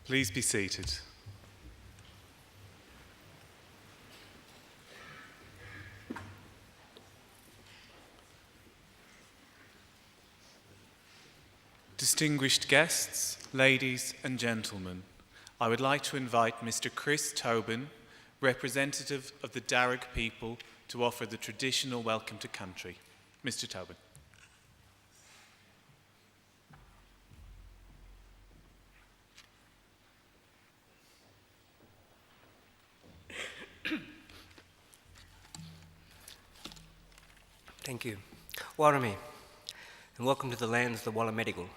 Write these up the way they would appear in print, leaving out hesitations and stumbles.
Please be seated. Distinguished guests, ladies and gentlemen, I would like to invite Mr. Chris Tobin, representative of the Darug people, to offer the traditional welcome to country. Mr. Tobin. Thank you. Warami, and welcome to the lands of the Wallamedigal.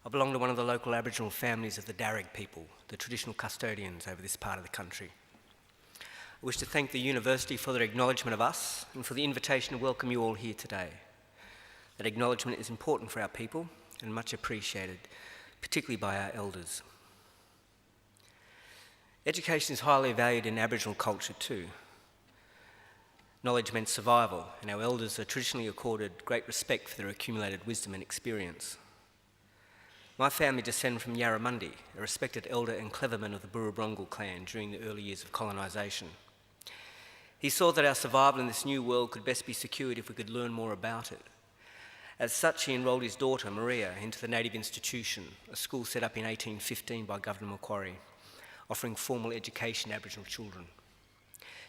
I belong to one of the local Aboriginal families of the Darug people, the traditional custodians over this part of the country. I wish to thank the university for their acknowledgement of us and for the invitation to welcome you all here today. That acknowledgement is important for our people and much appreciated, particularly by our elders. Education is highly valued in Aboriginal culture too. Knowledge meant survival, and our elders are traditionally accorded great respect for their accumulated wisdom and experience. My family descend from Yarramundi, a respected elder and cleverman of the Burrabrongal clan during the early years of colonisation. He saw that our survival in this new world could best be secured if we could learn more about it. As such, he enrolled his daughter, Maria, into the Native Institution, a school set up in 1815 by Governor Macquarie, offering formal education to Aboriginal children.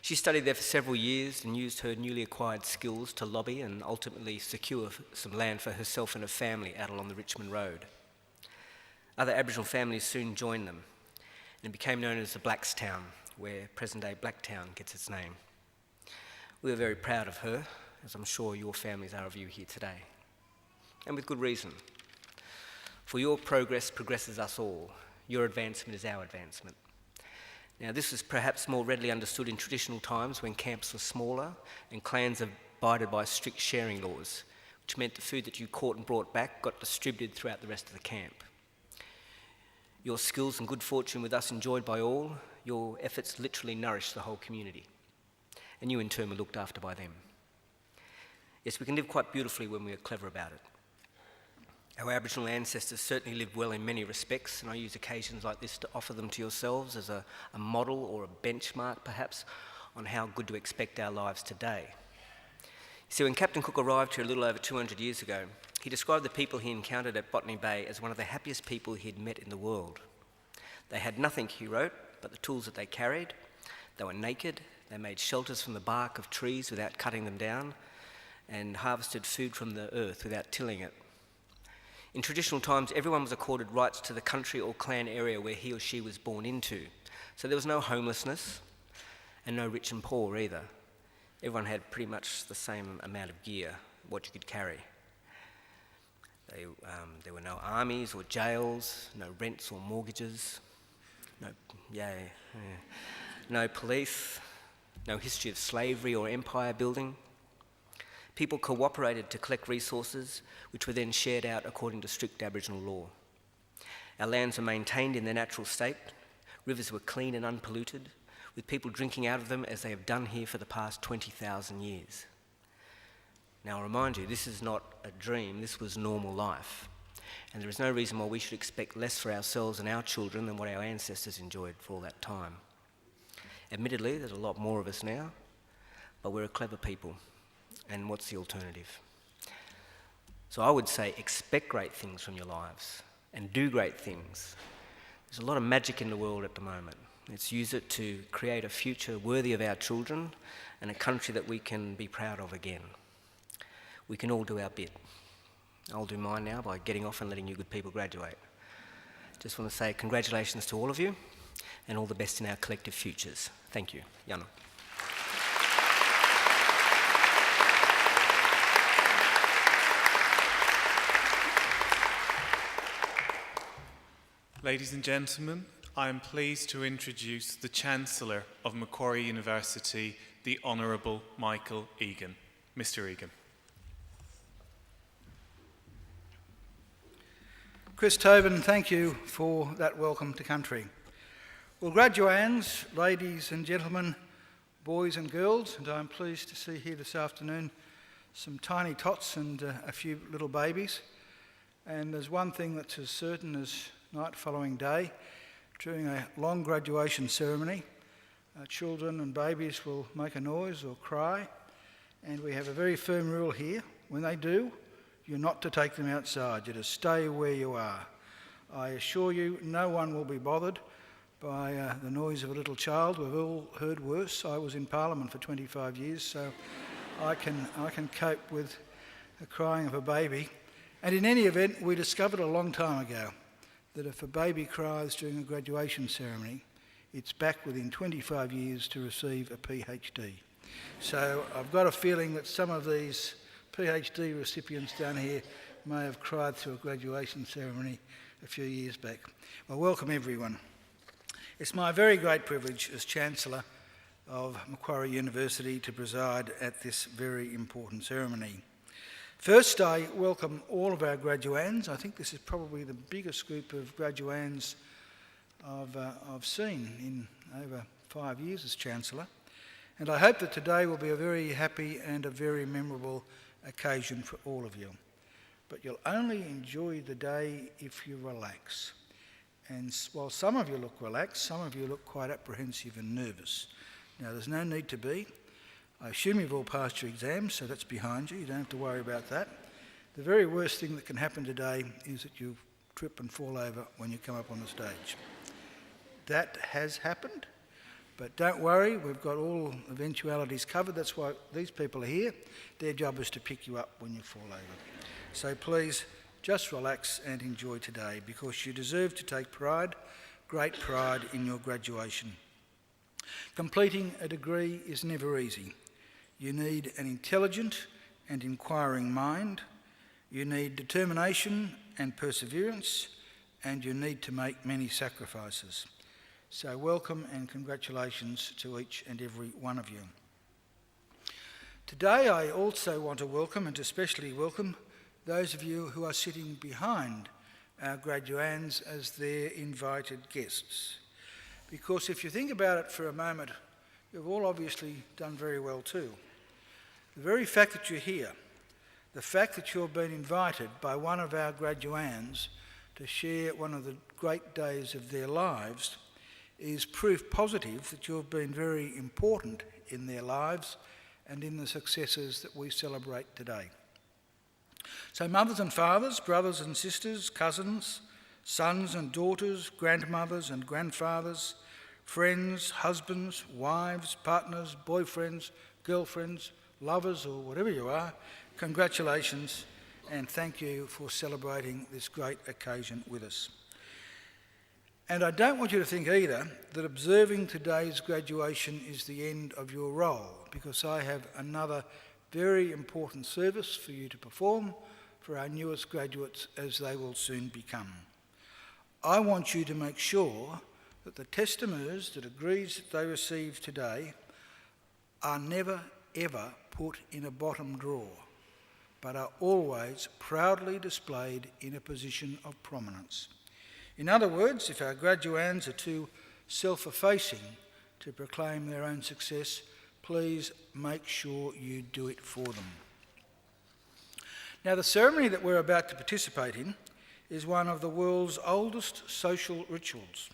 She studied there for several years and used her newly acquired skills to lobby and ultimately secure some land for herself and her family out along the Richmond Road. Other Aboriginal families soon joined them, and it became known as the Blackstown, where present-day Blacktown gets its name. We are very proud of her, as I'm sure your families are of you here today, and with good reason. For your progress progresses us all. Your advancement is our advancement. Now, this is perhaps more readily understood in traditional times when camps were smaller and clans abided by strict sharing laws, which meant the food that you caught and brought back got distributed throughout the rest of the camp. Your skills and good fortune with us enjoyed by all, your efforts literally nourished the whole community, and you in turn were looked after by them. Yes, we can live quite beautifully when we are clever about it. Our Aboriginal ancestors certainly lived well in many respects, and I use occasions like this to offer them to yourselves as a model or a benchmark, perhaps, on how good to expect our lives today. You see, when Captain Cook arrived here a little over 200 years ago, he described the people he encountered at Botany Bay as one of the happiest people he'd met in the world. They had nothing, he wrote, but the tools that they carried. They were naked, they made shelters from the bark of trees without cutting them down, and harvested food from the earth without tilling it. In traditional times, everyone was accorded rights to the country or clan area where he or she was born into. So there was no homelessness and no rich and poor either. Everyone had pretty much the same amount of gear, what you could carry. There were no armies or jails, no rents or mortgages, no police, no history of slavery or empire building. People cooperated to collect resources, which were then shared out according to strict Aboriginal law. Our lands were maintained in their natural state. Rivers were clean and unpolluted, with people drinking out of them as they have done here for the past 20,000 years. Now, I remind you, this is not a dream, this was normal life. And there is no reason why we should expect less for ourselves and our children than what our ancestors enjoyed for all that time. Admittedly, there's a lot more of us now, but we're a clever people. And what's the alternative? So I would say expect great things from your lives and do great things. There's a lot of magic in the world at the moment. Let's use it to create a future worthy of our children and a country that we can be proud of again. We can all do our bit. I'll do mine now by getting off and letting you good people graduate. Just want to say congratulations to all of you and all the best in our collective futures. Thank you. Yana. Ladies and gentlemen, I am pleased to introduce the Chancellor of Macquarie University, the Honourable Michael Egan. Mr. Egan. Chris Tobin, thank you for that welcome to country. Well, graduands, ladies and gentlemen, boys and girls, and I'm pleased to see here this afternoon some tiny tots and a few little babies. And there's one thing that's as certain as night, following day, during a long graduation ceremony. Children and babies will make a noise or cry, and we have a very firm rule here. When they do, you're not to take them outside, you're to stay where you are. I assure you, no one will be bothered by the noise of a little child. We've all heard worse. I was in Parliament for 25 years, so I can cope with the crying of a baby. And in any event, we discovered a long time ago that if a baby cries during a graduation ceremony, it's back within 25 years to receive a PhD. So I've got a feeling that some of these PhD recipients down here may have cried through a graduation ceremony a few years back. Well, welcome everyone. It's my very great privilege as Chancellor of Macquarie University to preside at this very important ceremony. First, I welcome all of our graduands. I think this is probably the biggest group of graduands I've seen in over 5 years as Chancellor. And I hope that today will be a very happy and a very memorable occasion for all of you. But you'll only enjoy the day if you relax. And while some of you look relaxed, some of you look quite apprehensive and nervous. Now, there's no need to be. I assume you've all passed your exams, so that's behind you. You don't have to worry about that. The very worst thing that can happen today is that you trip and fall over when you come up on the stage. That has happened, but don't worry, we've got all eventualities covered. That's why these people are here. Their job is to pick you up when you fall over. So please, just relax and enjoy today, because you deserve to take pride, great pride, in your graduation. Completing a degree is never easy. You need an intelligent and inquiring mind. You need determination and perseverance, and you need to make many sacrifices. So welcome and congratulations to each and every one of you. Today I also want to welcome, and especially welcome, those of you who are sitting behind our graduands as their invited guests. Because if you think about it for a moment, you've all obviously done very well too. The very fact that you're here, the fact that you've been invited by one of our graduands to share one of the great days of their lives, is proof positive that you've been very important in their lives and in the successes that we celebrate today. So mothers and fathers, brothers and sisters, cousins, sons and daughters, grandmothers and grandfathers, friends, husbands, wives, partners, boyfriends, girlfriends, lovers, or whatever you are, congratulations and thank you for celebrating this great occasion with us. And I don't want you to think either that observing today's graduation is the end of your role, because I have another very important service for you to perform for our newest graduates, as they will soon become. I want you to make sure that the testimonies, the degrees that they receive today, are never ever put in a bottom drawer, but are always proudly displayed in a position of prominence. In other words, if our graduands are too self-effacing to proclaim their own success, please make sure you do it for them. Now, the ceremony that we're about to participate in is one of the world's oldest social rituals.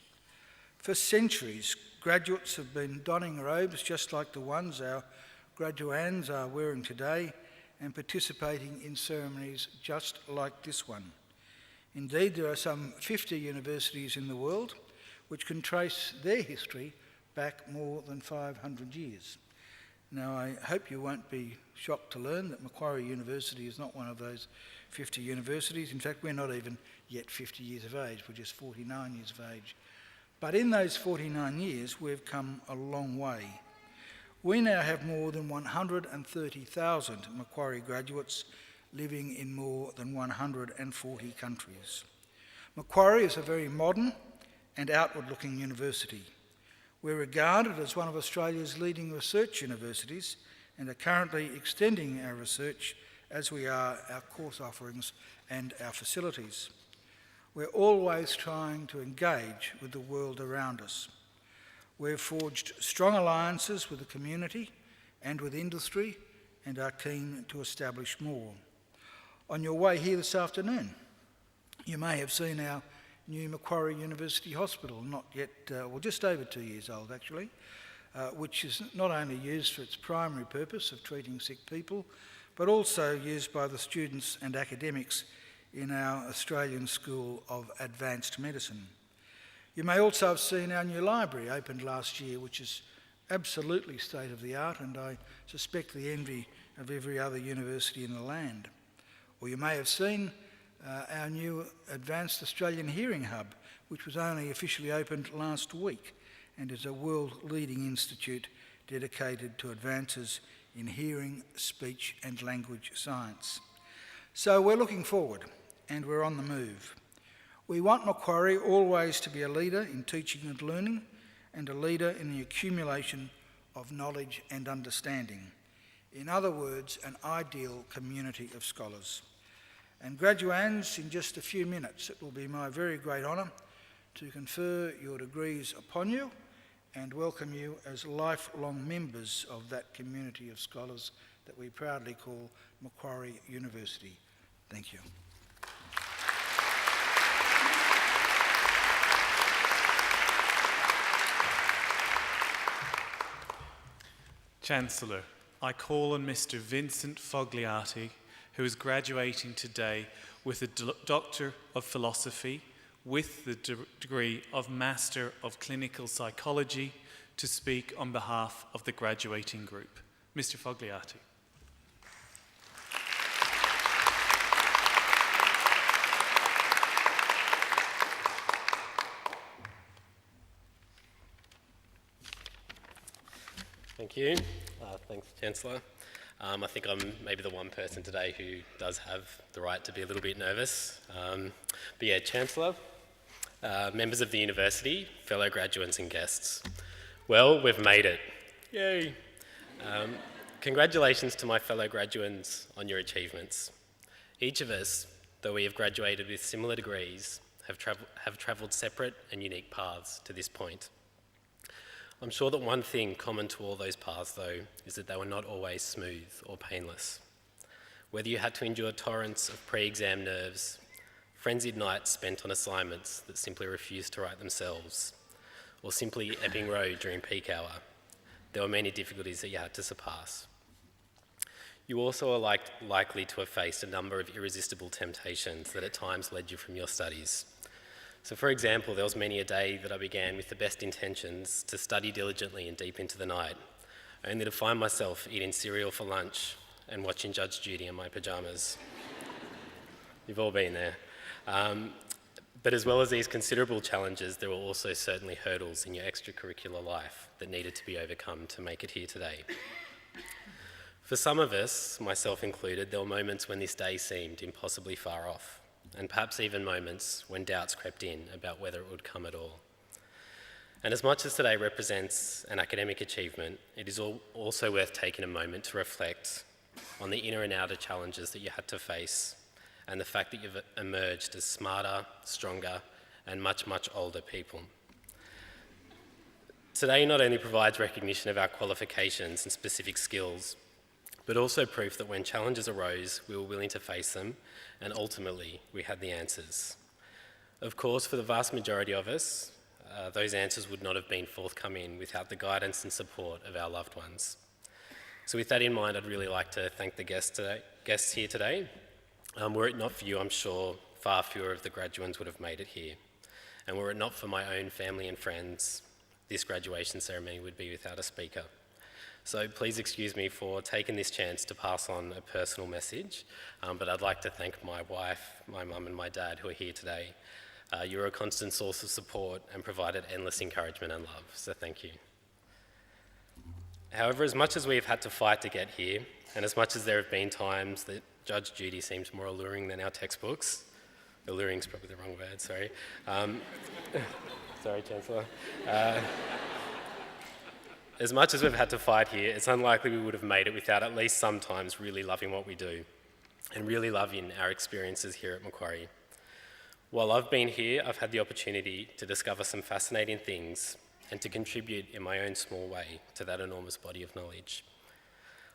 For centuries, graduates have been donning robes just like the ones our graduands are wearing today, and participating in ceremonies just like this one. Indeed, there are some 50 universities in the world which can trace their history back more than 500 years. Now, I hope you won't be shocked to learn that Macquarie University is not one of those 50 universities. In fact, we're not even yet 50 years of age, we're just 49 years of age. But in those 49 years, we've come a long way. We now have more than 130,000 Macquarie graduates living in more than 140 countries. Macquarie is a very modern and outward-looking university. We're regarded as one of Australia's leading research universities and are currently extending our research as we are our course offerings and our facilities. We're always trying to engage with the world around us. We've forged strong alliances with the community and with industry and are keen to establish more. On your way here this afternoon, you may have seen our new Macquarie University Hospital, not yet, just over 2 years old actually, which is not only used for its primary purpose of treating sick people, but also used by the students and academics in our Australian School of Advanced Medicine. You may also have seen our new library opened last year, which is absolutely state-of-the-art and I suspect the envy of every other university in the land. Or you may have seen our new Advanced Australian Hearing Hub, which was only officially opened last week and is a world-leading institute dedicated to advances in hearing, speech and language science. So we're looking forward and we're on the move. We want Macquarie always to be a leader in teaching and learning and a leader in the accumulation of knowledge and understanding. In other words, an ideal community of scholars. And graduands, in just a few minutes, it will be my very great honour to confer your degrees upon you and welcome you as lifelong members of that community of scholars that we proudly call Macquarie University. Thank you. Chancellor, I call on Mr. Vincent Fogliati, who is graduating today with a Doctor of Philosophy with the degree of Master of Clinical Psychology, to speak on behalf of the graduating group. Mr. Fogliati. Thank you. Thanks, Chancellor. I think I'm maybe the one person today who does have the right to be a little bit nervous. But yeah, Chancellor, members of the university, fellow graduates and guests. Well, we've made it. Yay. Congratulations to my fellow graduates on your achievements. Each of us, though we have graduated with similar degrees, have travelled separate and unique paths to this point. I'm sure that one thing common to all those paths, though, is that they were not always smooth or painless. Whether you had to endure torrents of pre-exam nerves, frenzied nights spent on assignments that simply refused to write themselves, or simply Epping Road during peak hour, there were many difficulties that you had to surpass. You also are likely to have faced a number of irresistible temptations that at times led you from your studies. So for example, there was many a day that I began with the best intentions to study diligently and deep into the night, only to find myself eating cereal for lunch and watching Judge Judy in my pyjamas. You've all been there. But as well as these considerable challenges, there were also certainly hurdles in your extracurricular life that needed to be overcome to make it here today. For some of us, myself included, there were moments when this day seemed impossibly far off, and perhaps even moments when doubts crept in about whether it would come at all. And as much as today represents an academic achievement, it is also worth taking a moment to reflect on the inner and outer challenges that you had to face and the fact that you've emerged as smarter, stronger, and much, much older people. Today not only provides recognition of our qualifications and specific skills, but also proof that when challenges arose, we were willing to face them, and ultimately, we had the answers. Of course, for the vast majority of us, those answers would not have been forthcoming without the guidance and support of our loved ones. So with that in mind, I'd really like to thank the guests here today. Were it not for you, I'm sure far fewer of the graduates would have made it here. And were it not for my own family and friends, this graduation ceremony would be without a speaker. So please excuse me for taking this chance to pass on a personal message, but I'd like to thank my wife, my mum and my dad who are here today. You're a constant source of support and provided endless encouragement and love, so thank you. However, as much as we've had to fight to get here, and as much as there have been times that Judge Judy seems more alluring than our textbooks, alluring's probably the wrong word, sorry. Sorry, Chancellor. As much as we've had to fight here, it's unlikely we would have made it without at least sometimes really loving what we do and really loving our experiences here at Macquarie. While I've been here, I've had the opportunity to discover some fascinating things and to contribute in my own small way to that enormous body of knowledge.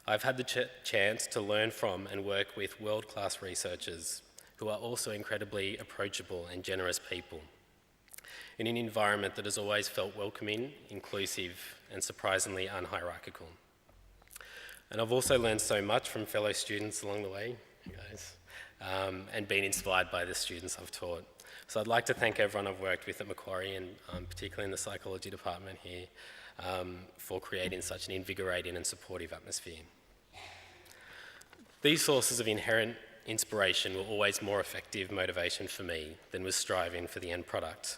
I've had the chance to learn from and work with world-class researchers who are also incredibly approachable and generous people. in an environment that has always felt welcoming, inclusive, and surprisingly unhierarchical. And I've also learned so much from fellow students along the way, guys, and been inspired by the students I've taught. So I'd like to thank everyone I've worked with at Macquarie, and particularly in the psychology department here, for creating such an invigorating and supportive atmosphere. These sources of inherent inspiration were always more effective motivation for me than was striving for the end product.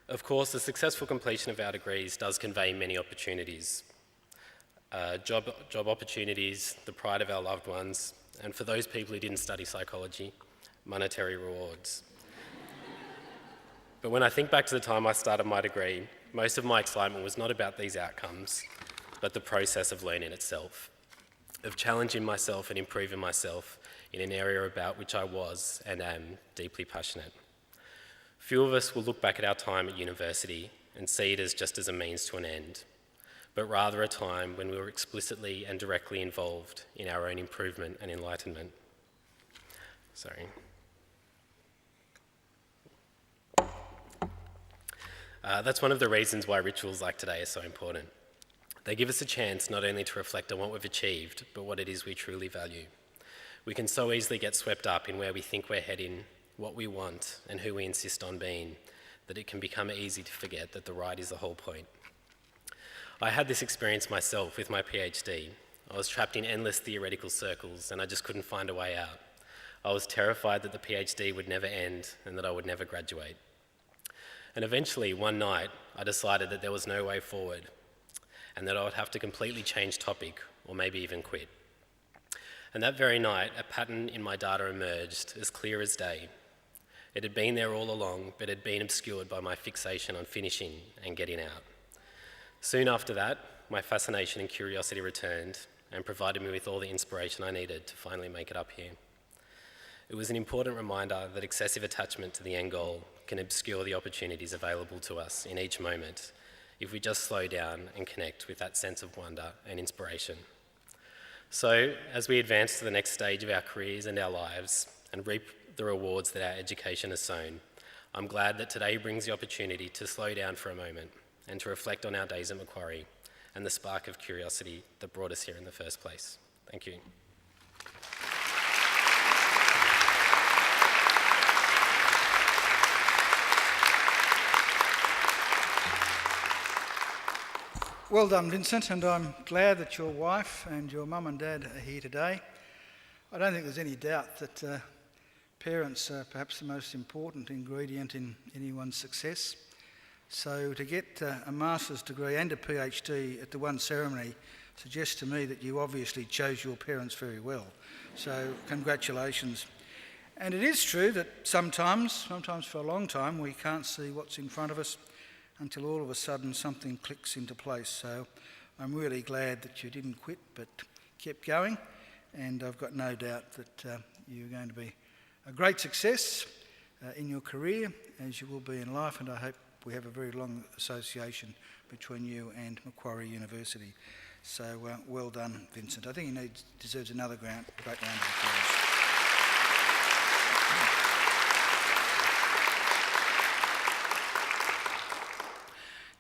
Of course, the successful completion of our degrees does convey many opportunities. Job opportunities, the pride of our loved ones, and for those people who didn't study psychology, monetary rewards. But when I think back to the time I started my degree, most of my excitement was not about these outcomes, but the process of learning itself, of challenging myself and improving myself in an area about which I was and am deeply passionate. Few of us will look back at our time at university and see it as just as a means to an end, but rather a time when we were explicitly and directly involved in our own improvement and enlightenment. That's one of the reasons why rituals like today are so important. They give us a chance not only to reflect on what we've achieved, but what it is we truly value. We can so easily get swept up in where we think we're heading, what we want, and who we insist on being, that it can become easy to forget that the ride is the whole point. I had this experience myself with my PhD. I was trapped in endless theoretical circles and I just couldn't find a way out. I was terrified that the PhD would never end and that I would never graduate. And eventually, one night, I decided that there was no way forward and that I would have to completely change topic or maybe even quit. And that very night, a pattern in my data emerged as clear as day. It had been there all along, but had been obscured by my fixation on finishing and getting out. Soon after that, my fascination and curiosity returned and provided me with all the inspiration I needed to finally make it up here. It was an important reminder that excessive attachment to the end goal can obscure the opportunities available to us in each moment if we just slow down and connect with that sense of wonder and inspiration. So, as we advance to the next stage of our careers and our lives and reap the rewards that our education has sown, I'm glad that today brings the opportunity to slow down for a moment and to reflect on our days at Macquarie and the spark of curiosity that brought us here in the first place. Thank you. Well done, Vincent, and I'm glad that your wife and your mum and dad are here today. I don't think there's any doubt that parents are perhaps the most important ingredient in anyone's success. So to get a master's degree and a PhD at the one ceremony suggests to me that you obviously chose your parents very well. So congratulations. And it is true that sometimes for a long time, we can't see what's in front of us until all of a sudden something clicks into place. So I'm really glad that you didn't quit but kept going, and I've got no doubt that you're going to be a great success in your career, as you will be in life, and I hope we have a very long association between you and Macquarie University. So well done, Vincent. I think he deserves another great round of applause.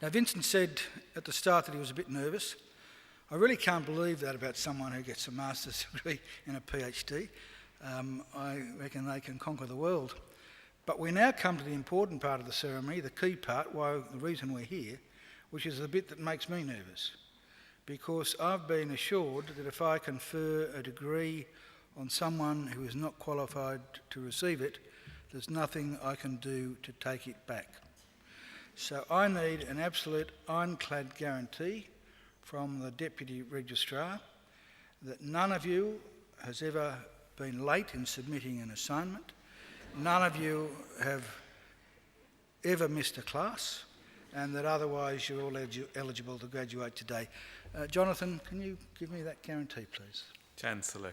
Now, Vincent said at the start that he was a bit nervous. I really can't believe that about someone who gets a master's degree and a PhD. I reckon they can conquer the world. But we now come to the important part of the ceremony, the key part, the reason we're here, which is the bit that makes me nervous. Because I've been assured that if I confer a degree on someone who is not qualified to receive it, there's nothing I can do to take it back. So I need an absolute ironclad guarantee from the Deputy Registrar that none of you has ever been late in submitting an assignment, none of you have ever missed a class, and that otherwise you're all eligible to graduate today. Jonathan, can you give me that guarantee, please? Chancellor,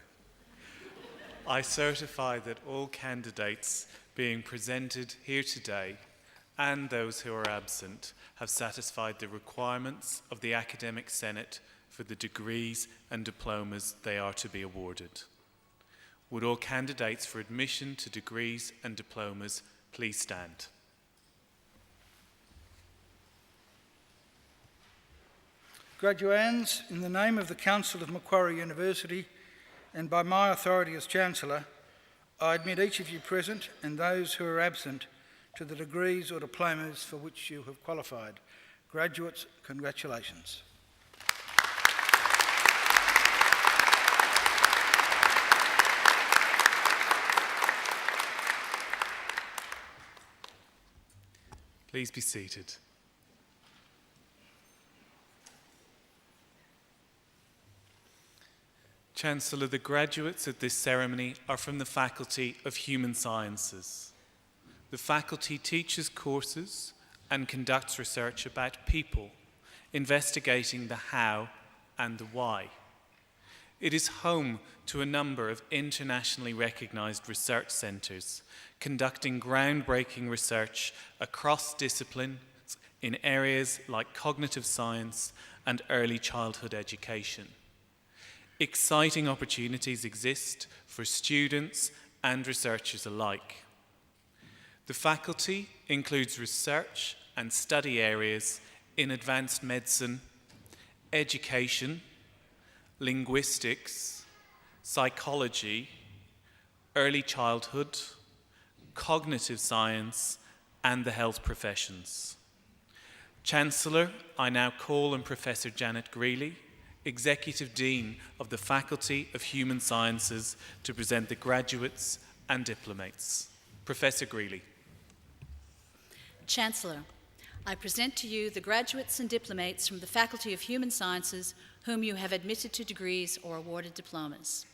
I certify that all candidates being presented here today and those who are absent have satisfied the requirements of the Academic Senate for the degrees and diplomas they are to be awarded. Would all candidates for admission to degrees and diplomas please stand? Graduands, in the name of the Council of Macquarie University and by my authority as Chancellor, I admit each of you present and those who are absent to the degrees or diplomas for which you have qualified. Graduates, congratulations. Please be seated. Chancellor, the graduates at this ceremony are from the Faculty of Human Sciences. The faculty teaches courses and conducts research about people, investigating the how and the why. It is home to a number of internationally recognised research centres, conducting groundbreaking research across disciplines in areas like cognitive science and early childhood education. Exciting opportunities exist for students and researchers alike. The faculty includes research and study areas in advanced medicine, education, linguistics, psychology, early childhood, cognitive science, and the health professions. Chancellor, I now call on Professor Janet Greeley, Executive Dean of the Faculty of Human Sciences, to present the graduates and diplomates. Professor Greeley. Chancellor, I present to you the graduates and diplomates from the Faculty of Human Sciences whom you have admitted to degrees or awarded diplomas.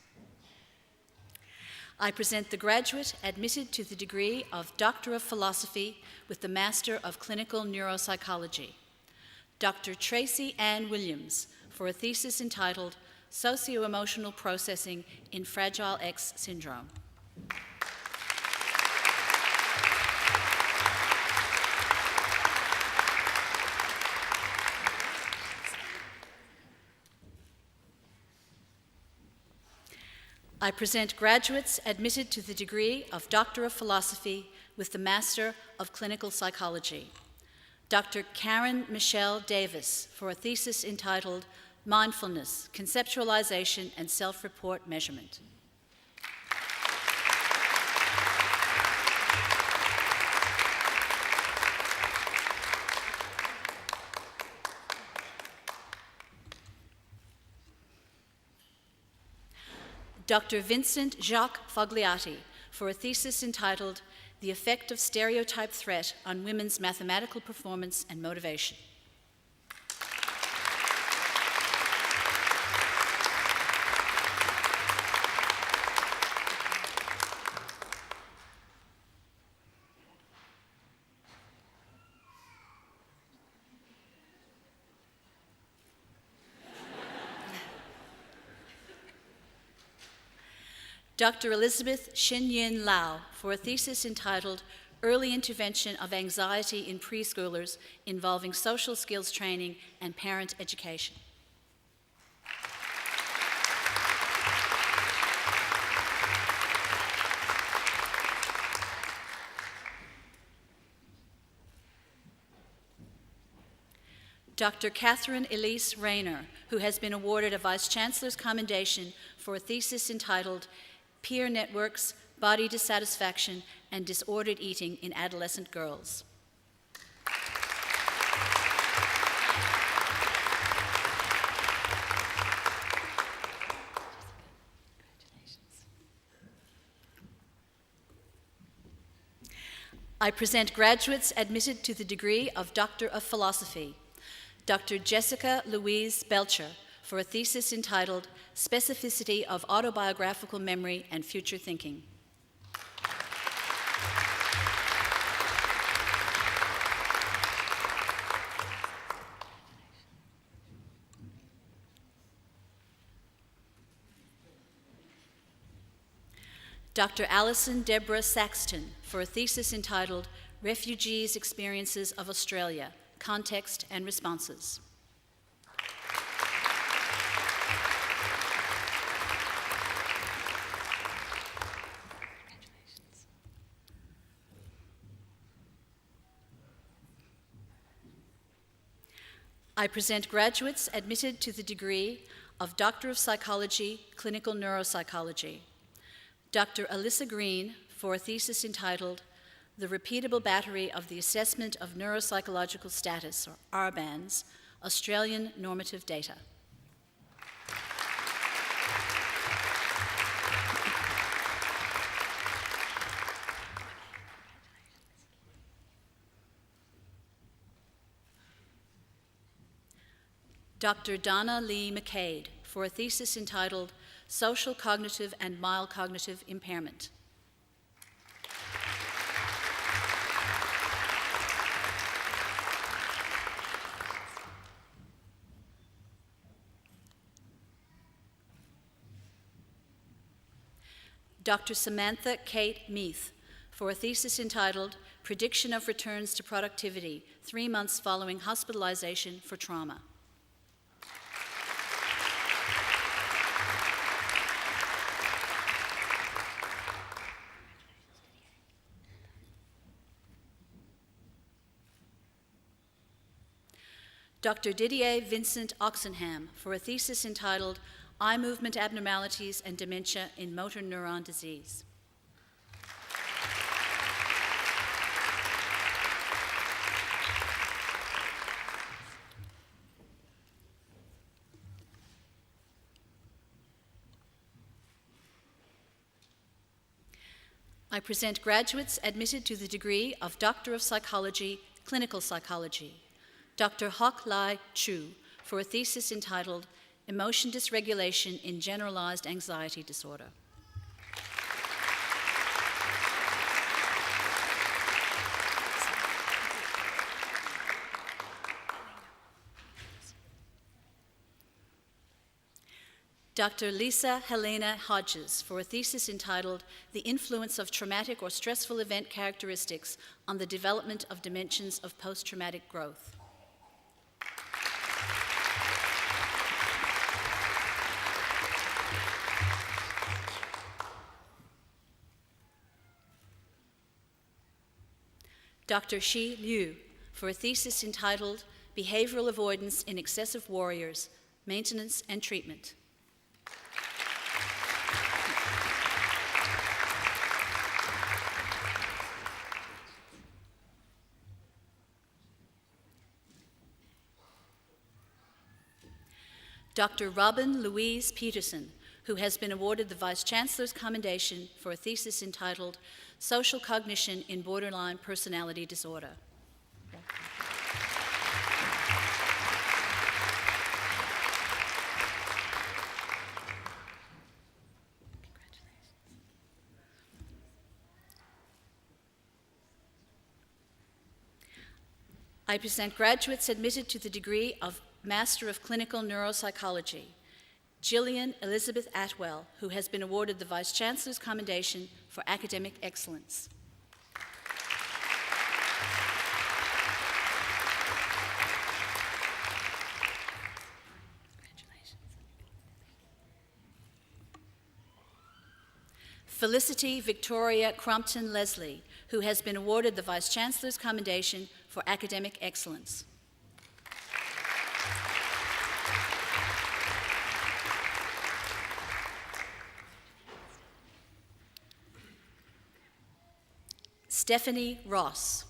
I present the graduate admitted to the degree of Doctor of Philosophy with the Master of Clinical Neuropsychology, Dr. Tracy Ann Williams, for a thesis entitled Socio-Emotional Processing in Fragile X Syndrome. I present graduates admitted to the degree of Doctor of Philosophy with the Master of Clinical Psychology, Dr. Karen Michelle Davis, for a thesis entitled Mindfulness, Conceptualization and Self-Report Measurement. Dr. Vincent Jacques Fogliati, for a thesis entitled The Effect of Stereotype Threat on Women's Mathematical Performance and Motivation. Dr. Elizabeth Shin-Yin Lau, for a thesis entitled Early Intervention of Anxiety in Preschoolers Involving Social Skills Training and Parent Education. Dr. Catherine Elise Rayner, who has been awarded a Vice-Chancellor's Commendation for a thesis entitled Peer Networks, Body Dissatisfaction, and Disordered Eating in Adolescent Girls. I present graduates admitted to the degree of Doctor of Philosophy, Dr. Jessica Louise Belcher, for a thesis entitled Specificity of Autobiographical Memory and Future Thinking. Dr. Alison Deborah Saxton, for a thesis entitled Refugees' Experiences of Australia, Context and Responses. I present graduates admitted to the degree of Doctor of Psychology, Clinical Neuropsychology. Dr. Alyssa Green for a thesis entitled The Repeatable Battery of the Assessment of Neuropsychological Status, or RBANS, Australian Normative Data. Dr. Donna Lee McCade for a thesis entitled Social Cognitive and Mild Cognitive Impairment. Dr. Samantha Kate Meath for a thesis entitled Prediction of Returns to Productivity 3 months following hospitalization for trauma. Dr. Didier Vincent Oxenham for a thesis entitled Eye Movement Abnormalities and Dementia in Motor Neuron Disease. I present graduates admitted to the degree of Doctor of Psychology, Clinical Psychology. Dr. Hock Lai Chu for a thesis entitled Emotion Dysregulation in Generalized Anxiety Disorder. Dr. Lisa Helena Hodges for a thesis entitled The Influence of Traumatic or Stressful Event Characteristics on the Development of Dimensions of Post-Traumatic Growth. Dr. Shi Liu for a thesis entitled Behavioral Avoidance in Excessive Warriors, Maintenance and Treatment. Dr. Robin Louise Peterson, who has been awarded the Vice Chancellor's Commendation for a thesis entitled Social Cognition in Borderline Personality Disorder. I present graduates admitted to the degree of Master of Clinical Neuropsychology. Gillian Elizabeth Atwell, who has been awarded the Vice Chancellor's Commendation for Academic Excellence. Felicity Victoria Crumpton Leslie, who has been awarded the Vice Chancellor's Commendation for Academic Excellence. Stephanie Ross.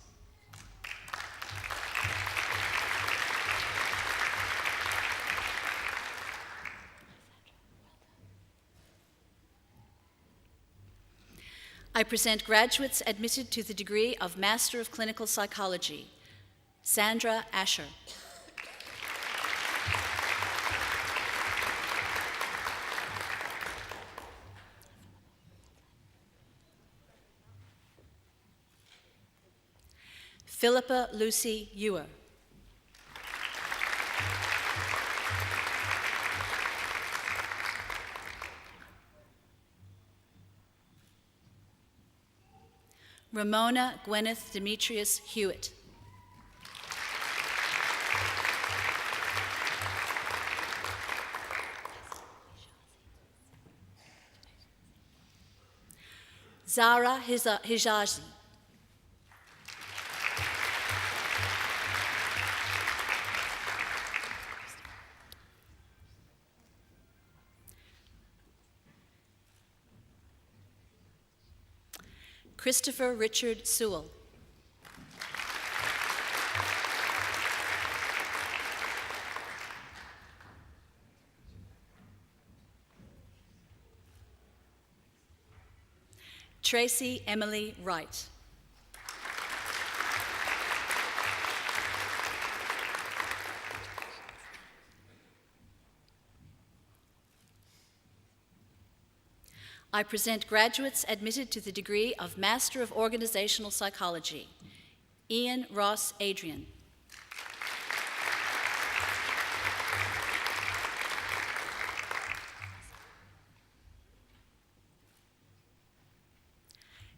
I present graduates admitted to the degree of Master of Clinical Psychology. Sandra Asher. Philippa Lucy Ewer. Ramona Gwyneth Demetrius Hewitt. Zara Hijazi. Christopher Richard Sewell. Tracy Emily Wright. I present graduates admitted to the degree of Master of Organizational Psychology. Ian Ross Adrian.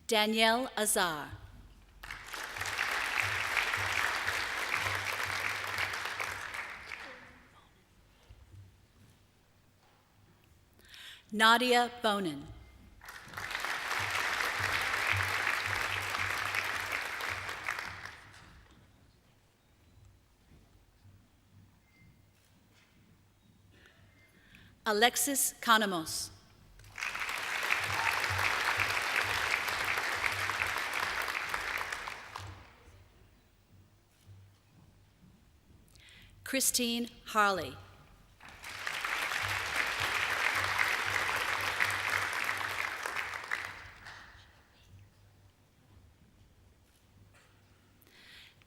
Danielle Azar. Nadia Bonin. Alexis Kanamos. Christine Harley.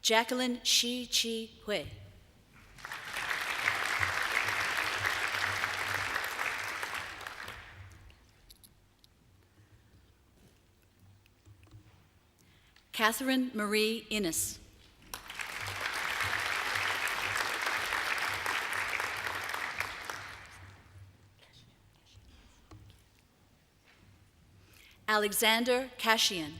Jacqueline Shi Chi Hui. Catherine Marie Innes. Alexander Kashian.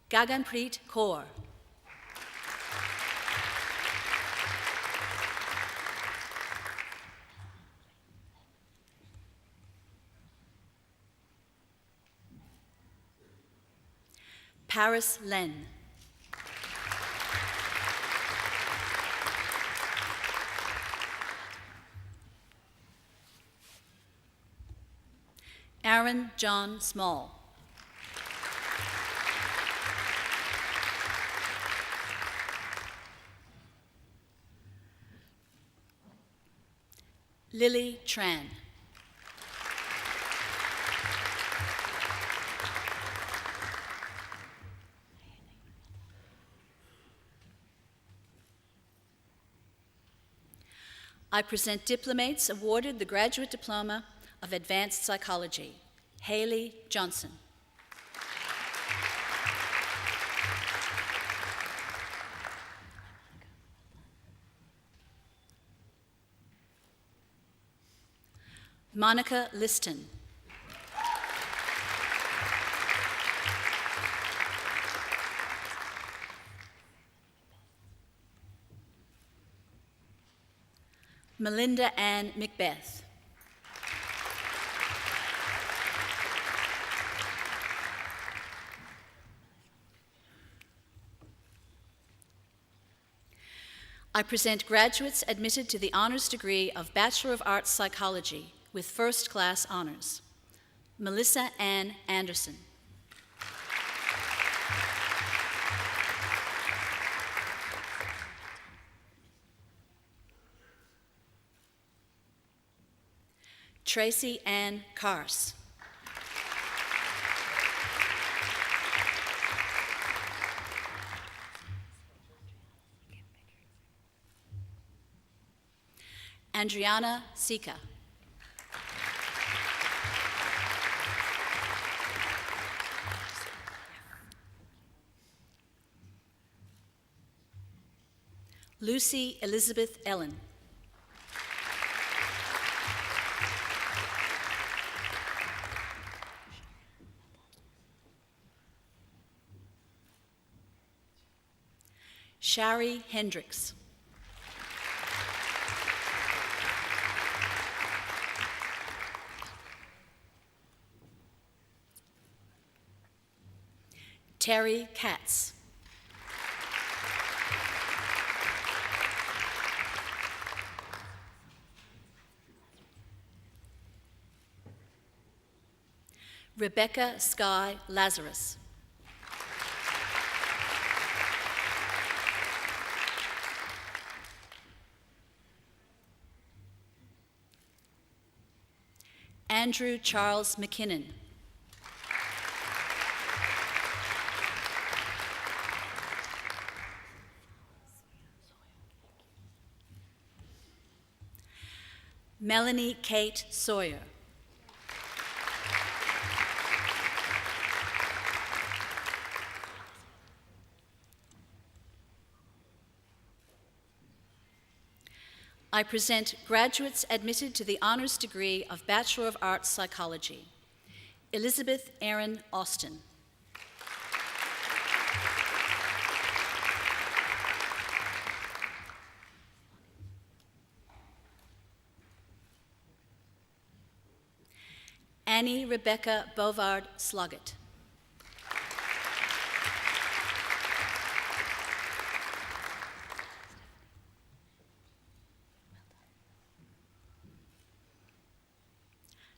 Gaganpreet Kaur. Paris Len. Aaron John Small. Lily Tran. I present diplomates awarded the Graduate Diploma of Advanced Psychology. Haley Johnson. Monica Liston. Melinda Ann Macbeth. I present graduates admitted to the honors degree of Bachelor of Arts Psychology with first class honors. Melissa Ann Anderson. Tracy Ann Kars. Andriana Sika. Lucy Elizabeth Ellen. Shari Hendricks. Terry Katz. Rebecca Skye Lazarus. Andrew Charles McKinnon. Melanie Kate Sawyer. I present graduates admitted to the honors degree of Bachelor of Arts Psychology. Elizabeth Erin Austin. Annie Rebecca Bovard Sloggett.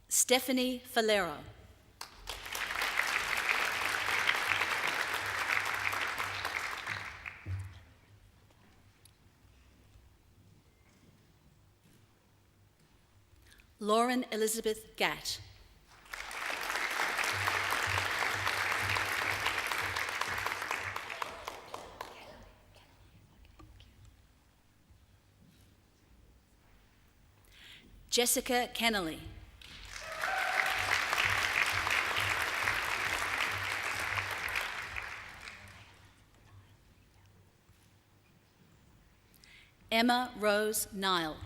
Stephanie Falero. Lauren Elizabeth Gatt. Jessica Kennelly. Emma Rose Nile.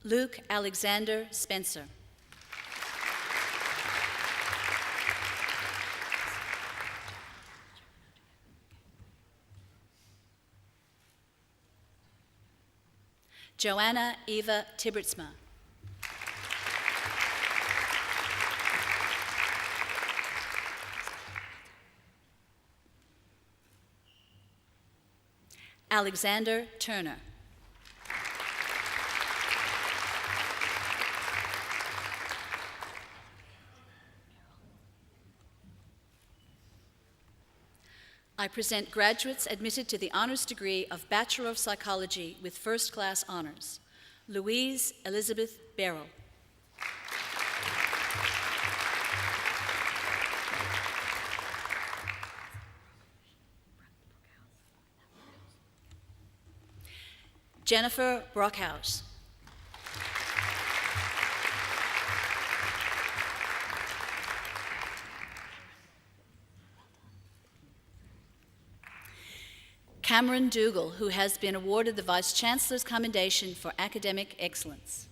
Luke Alexander Spencer. Joanna Eva Tibertsma. Alexander Turner. I present graduates admitted to the honors degree of Bachelor of Psychology with first-class honors. Louise Elizabeth Barrell. Jennifer Brockhouse. Cameron Dougal, who has been awarded the Vice Chancellor's Commendation for Academic Excellence.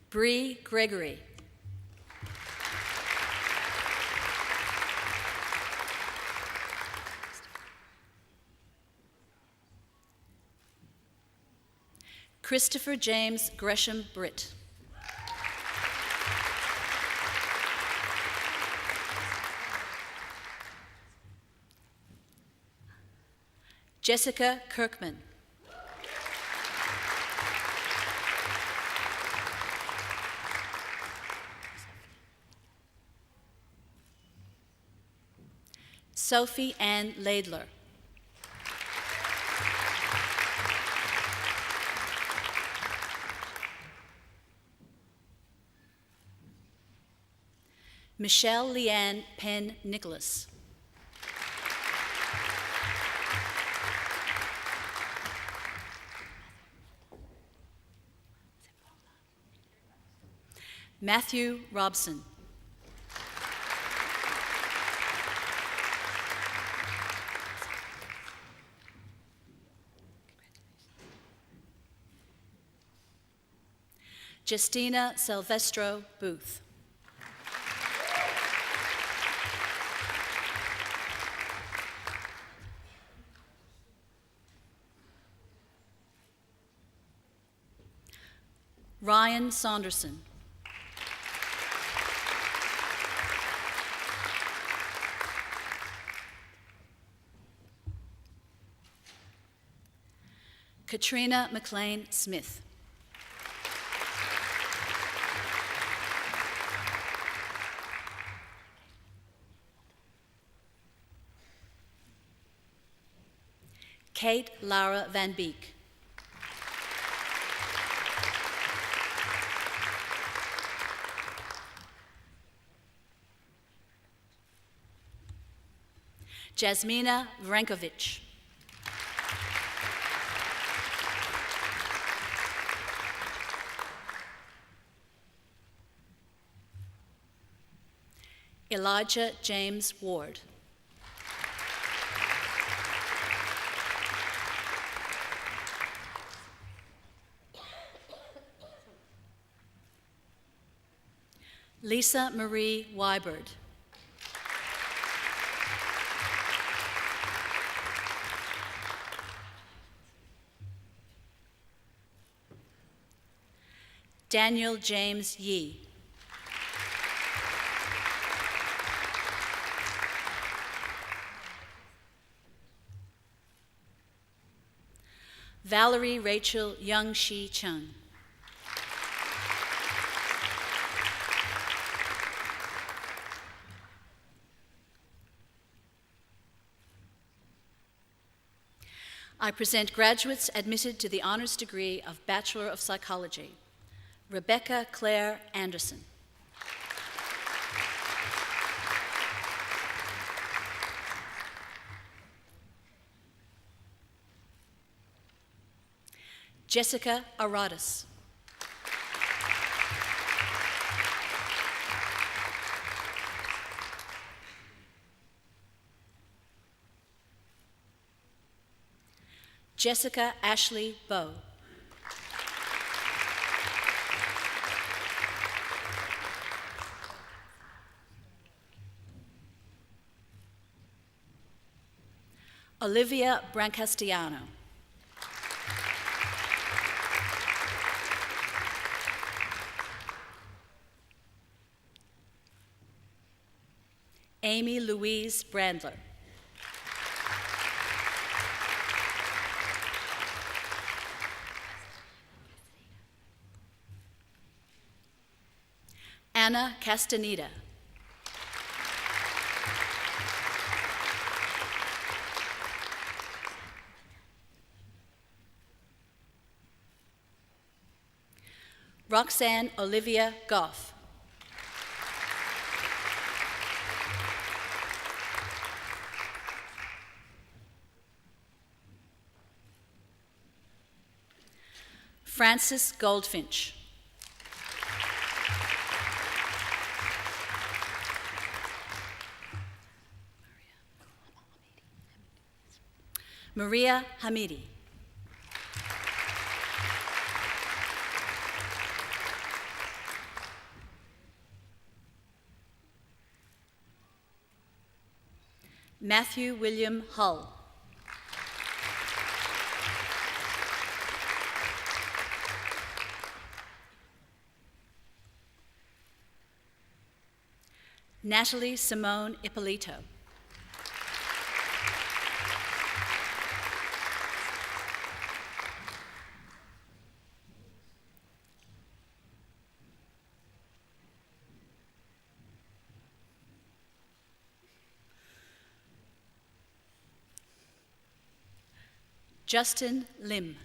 Bree Gregory. Christopher James Gresham Britt. Jessica Kirkman. Sophie Ann Laidler. Michelle Leanne Penn Nicholas. Matthew Robson. Justina Silvestro Booth. Ryan Saunderson. Katrina McLean Smith. Kate Lara Van Beek. Jasmina Vrankovic. Elijah James Ward. Lisa Marie Wybird. Daniel James Yee. Valerie Rachel Young-Shi Chung. I present graduates admitted to the honors degree of Bachelor of Psychology. Rebecca Claire Anderson. Jessica Aradas. Jessica Ashley Bowe. Olivia Brancastiano. Amy Louise Brandler. Anna Castaneda. Roxanne Olivia Goff. Frances Goldfinch. Maria Hamidi. Matthew William Hull. Natalie Simone Ippolito. Justin Lim.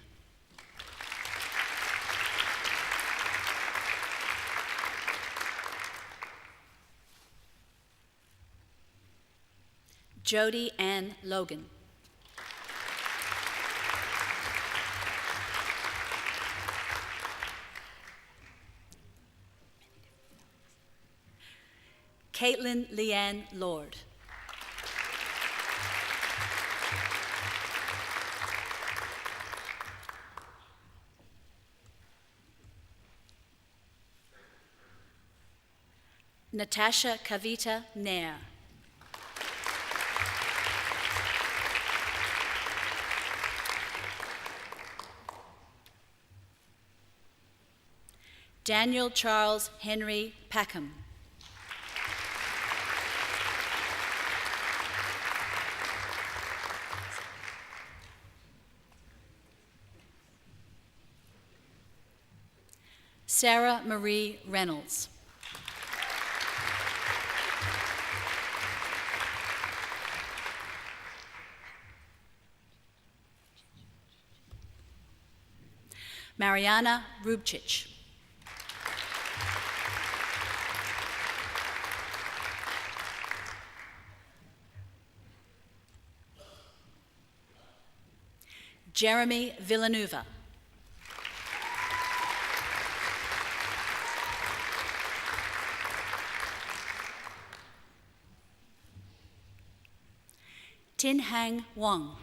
Jody Ann Logan. Caitlin Leanne Lord. Natasha Kavita Nair. Daniel Charles Henry Packham. Sarah Marie Reynolds. Mariana Rubčić. Jeremy Villanueva. Tin Hang Wang.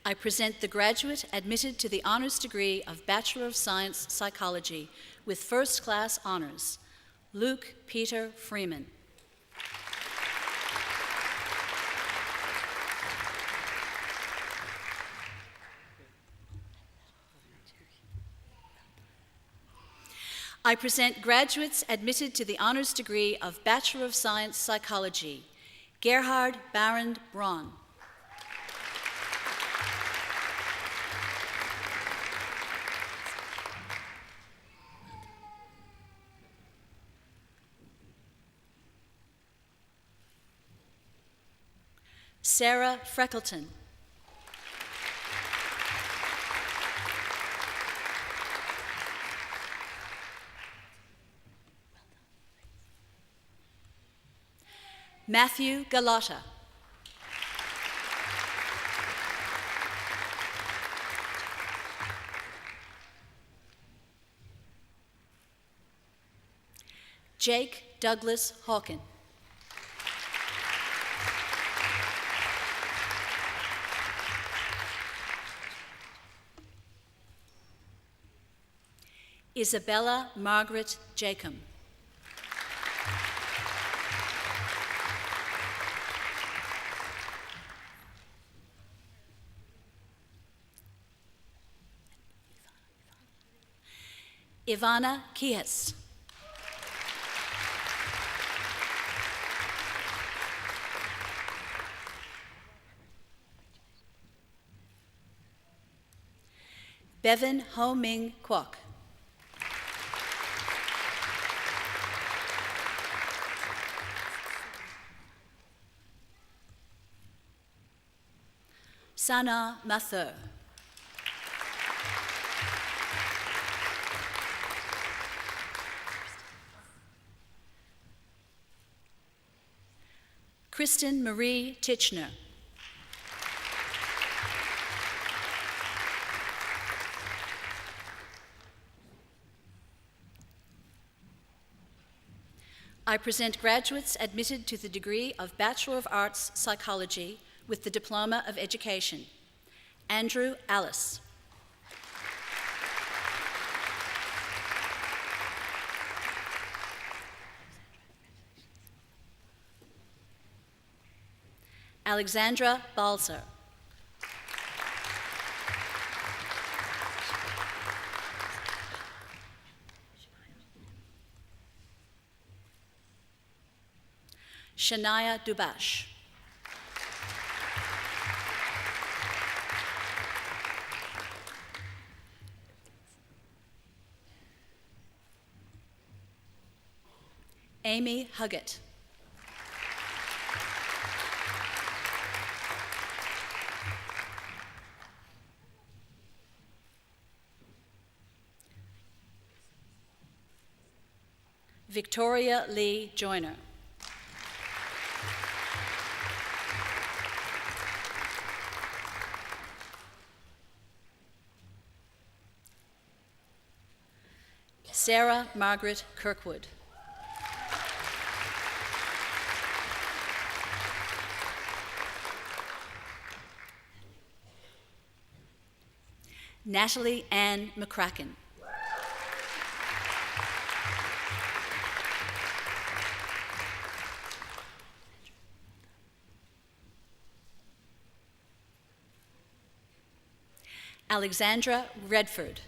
I present the graduate admitted to the honors degree of Bachelor of Science Psychology with first class honors, Luke Peter Freeman. I present graduates admitted to the honors degree of Bachelor of Science Psychology, Gerhard Barend Braun. Sarah Freckleton. Matthew Galata. Jake Douglas Hawken. Isabella Margaret Jacob. Ivana Kihas. Bevan Ho Ming Kwok. Sana Mathur. Kristen Marie Titchner. I present graduates admitted to the degree of Bachelor of Arts Psychology with the Diploma of Education, Andrew Alice. Alexandra Balzer. Shania Dubash. Amy Huggett. Victoria Lee Joyner. Sarah Margaret Kirkwood. Natalie Ann McCracken. Alexandra Redford.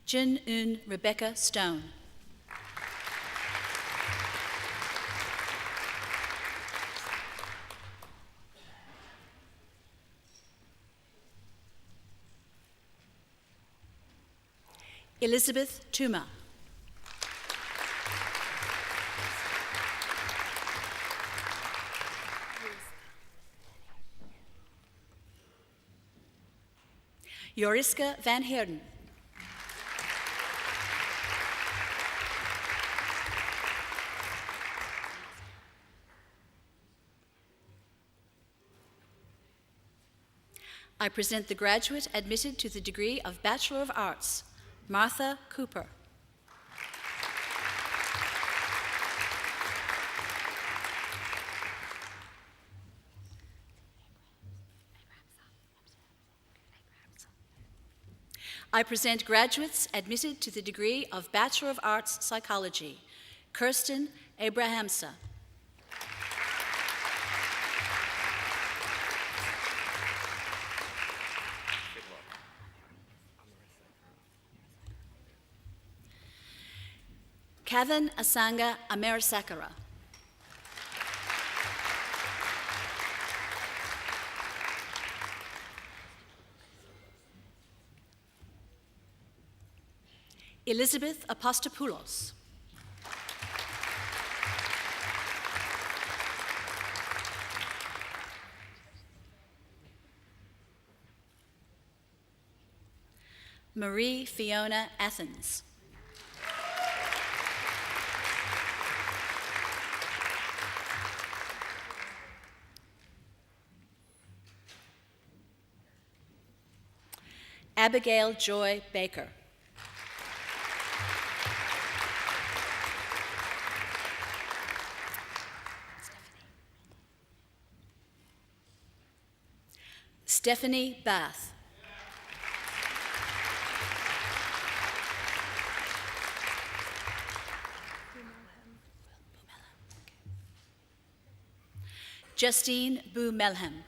Jin Un Rebecca Stone. Elizabeth Tuma. Joriska van Heerden. I present the graduate admitted to the degree of Bachelor of Arts, Martha Cooper. I present graduates admitted to the degree of Bachelor of Arts, Psychology, Kirsten Abrahamsa. Kevin Asanga Amerisakara. Elizabeth Apostopoulos. Marie Fiona Athens. Abigail Joy Baker. Stephanie Bath. Justine Boo Melham.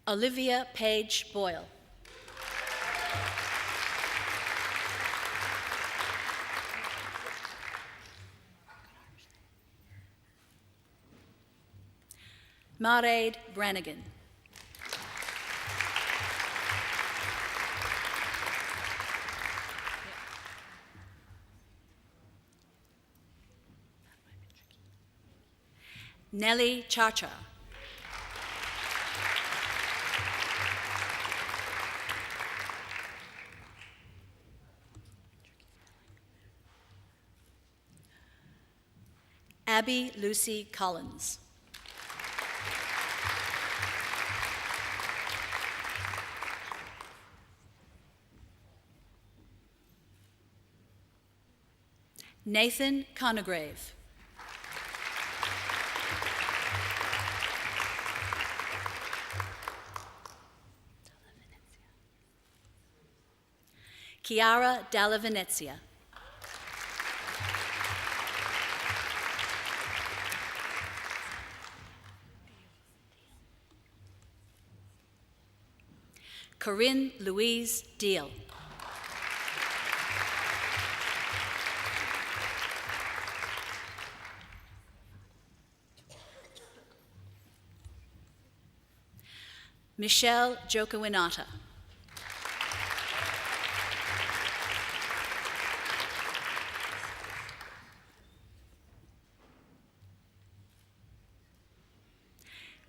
Olivia Page Boyle. Mairead Brannigan. Nellie Charcha. Abby Lucy Collins. Nathan Conagrave. Chiara Dalla Venezia. Corinne Louise Deal. Michelle Jokawinata.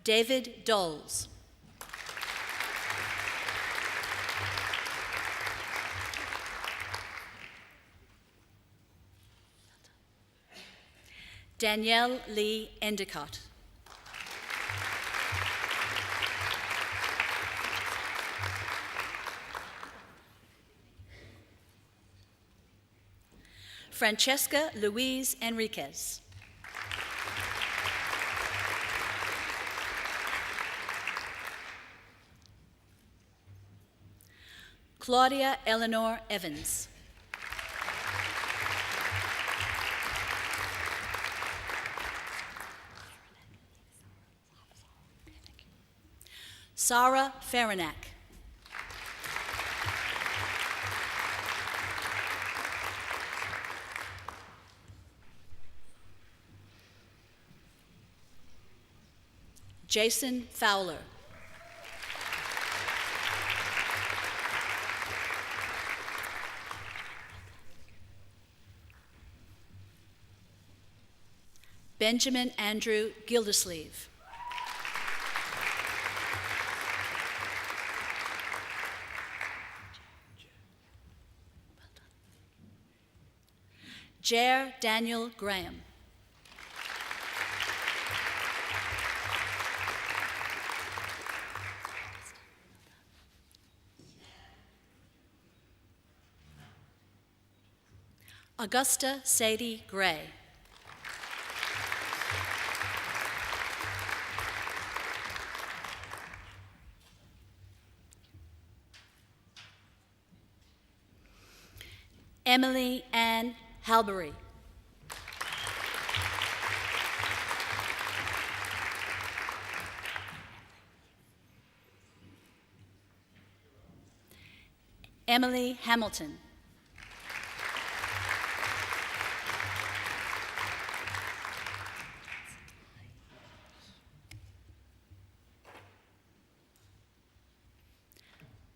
David Doles. Danielle Lee Endicott. Francesca Louise Enriquez. Claudia Eleanor Evans. Sarah Faranack. Jason Fowler. Benjamin Andrew Gildersleeve. Jer Daniel Graham. Augusta Sadie Gray. Emily Ann Halbery. Emily Hamilton.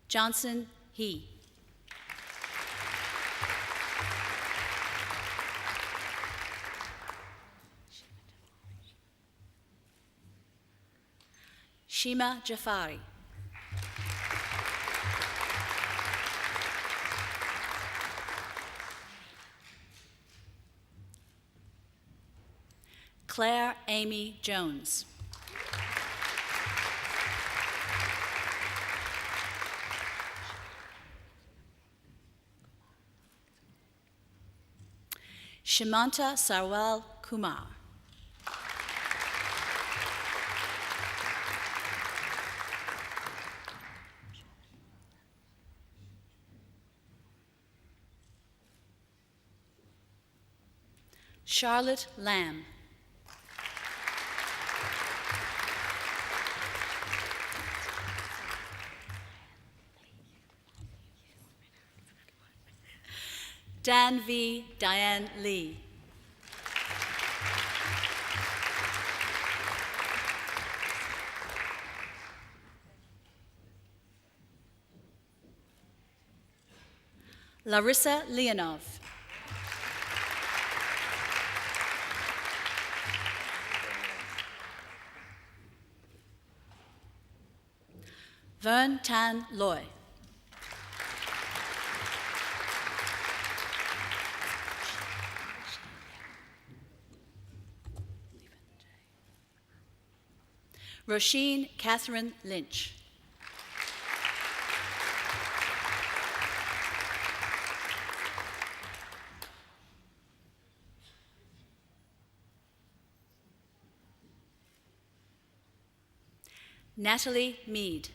Johnson He. Shima Jafari. Claire Amy Jones. Shimanta Sarwal Kumar. Charlotte Lamb. Dan V. Diane Lee. Larissa Leonov. Vern Tan Loy. Roisin Catherine Lynch. Natalie Mead.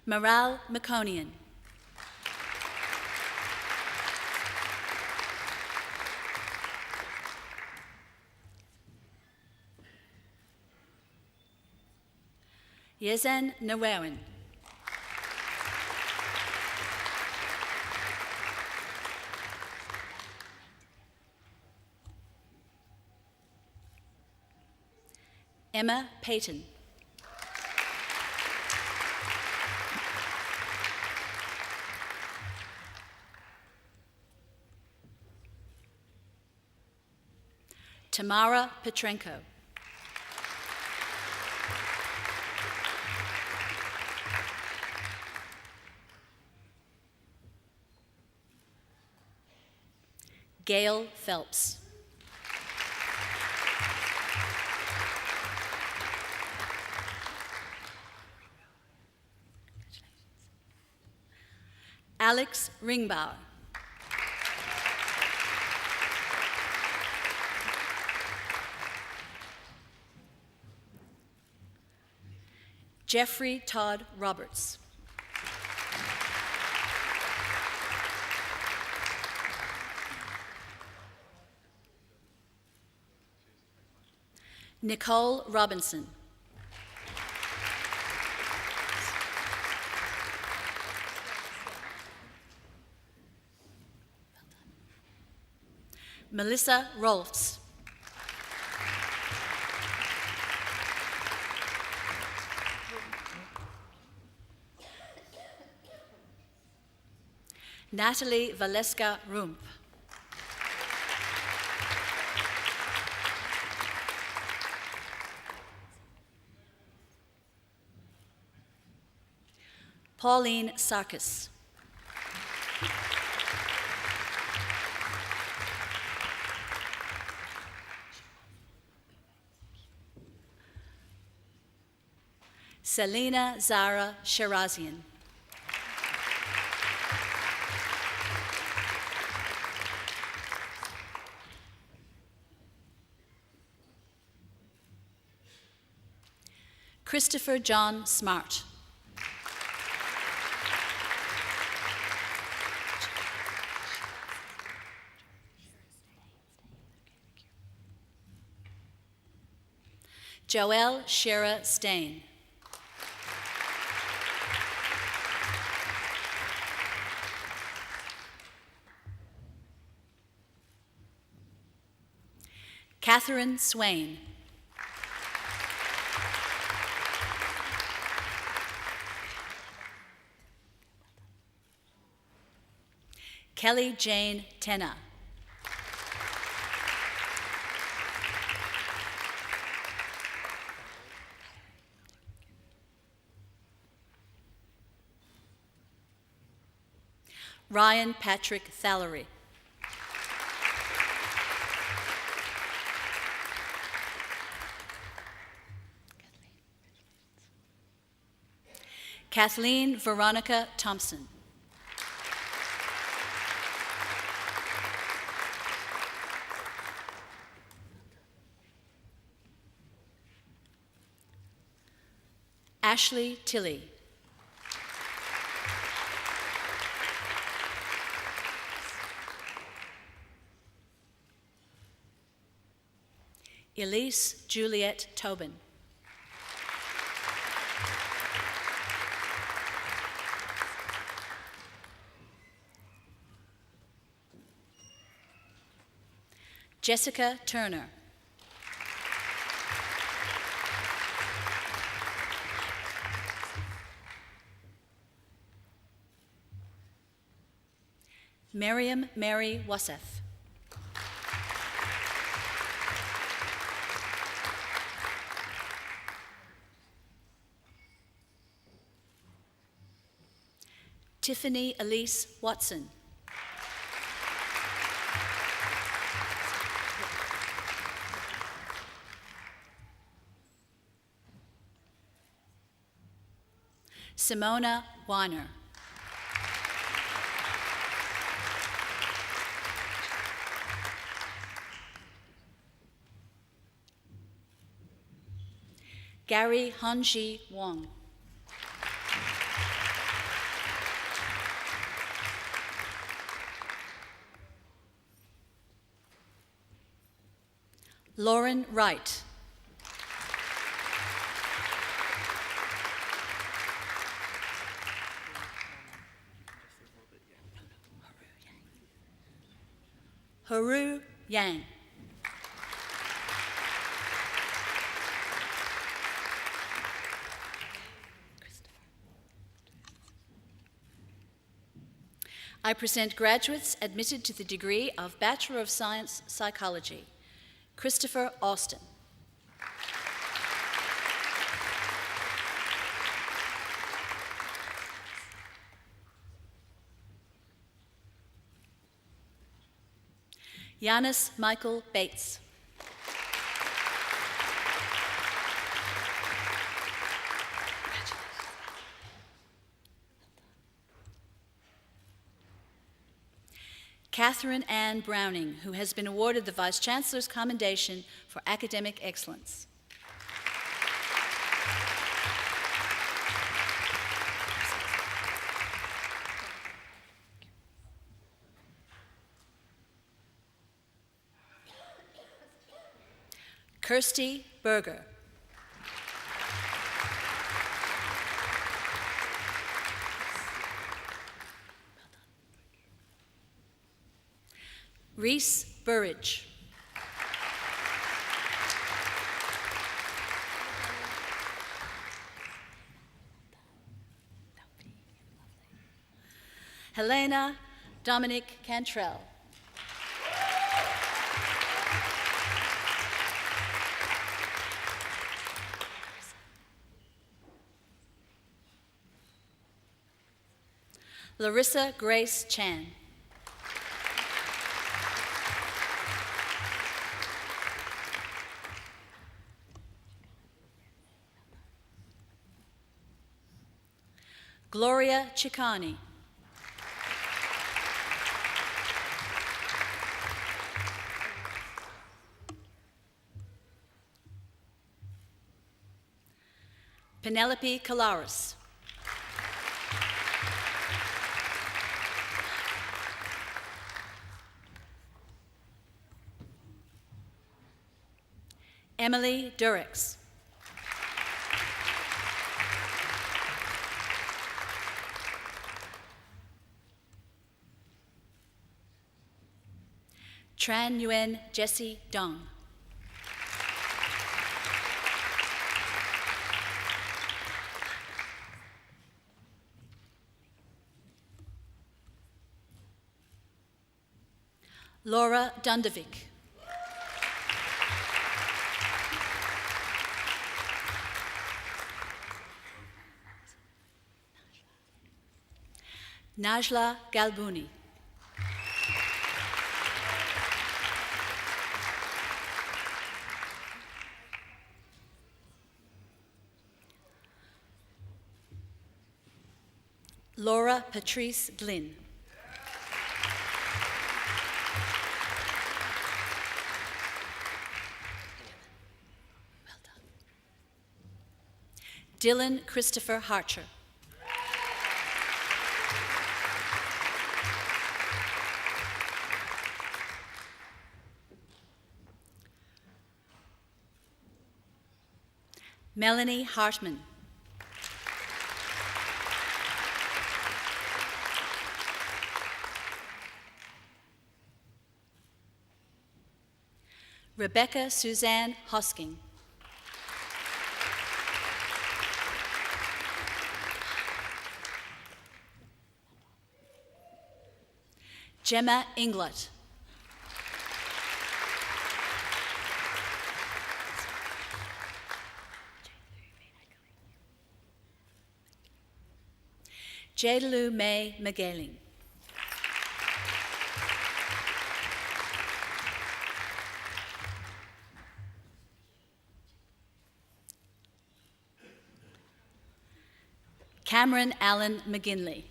Maral Maconian. Yezen Nawarin. Emma Payton. Tamara Petrenko. Gail Phelps. Alex Ringbauer. Jeffrey Todd Roberts. Nicole Robinson. Melissa Rolfs. Natalie Valeska Rump. Pauline Sarkis. Selena Zara Shirazian. Christopher John Smart. Joelle Shira Stain. Catherine Swain. Kelly Jane Tenna. Ryan Patrick Thallery. Kathleen Veronica Thompson. Ashley Tilley. Elise Juliet Tobin. Jessica Turner. Miriam Mary Wasseth. Tiffany Elise Watson. Simona Weiner. Gary Hanji Wong. Lauren Wright. Haru Yang. I present graduates admitted to the degree of Bachelor of Science Psychology. Christopher Austin. Giannis Michael Bates. Catherine Ann Browning, who has been awarded the Vice Chancellor's Commendation for Academic Excellence. Kirsty Berger. Reese Burridge. Helena Dominic Cantrell. Larissa Grace Chan. Gloria Ciccani. Penelope Kalaris. Emily Durex. Tran Nguyen Jessie Dong. Laura Dundevik. Najla Galbuni. Laura Patrice Glynn. Dylan Christopher Harcher. Melanie Hartman. Rebecca Suzanne Hosking. Gemma Inglot. Jadalu May McGaling. Cameron Allen McGinley.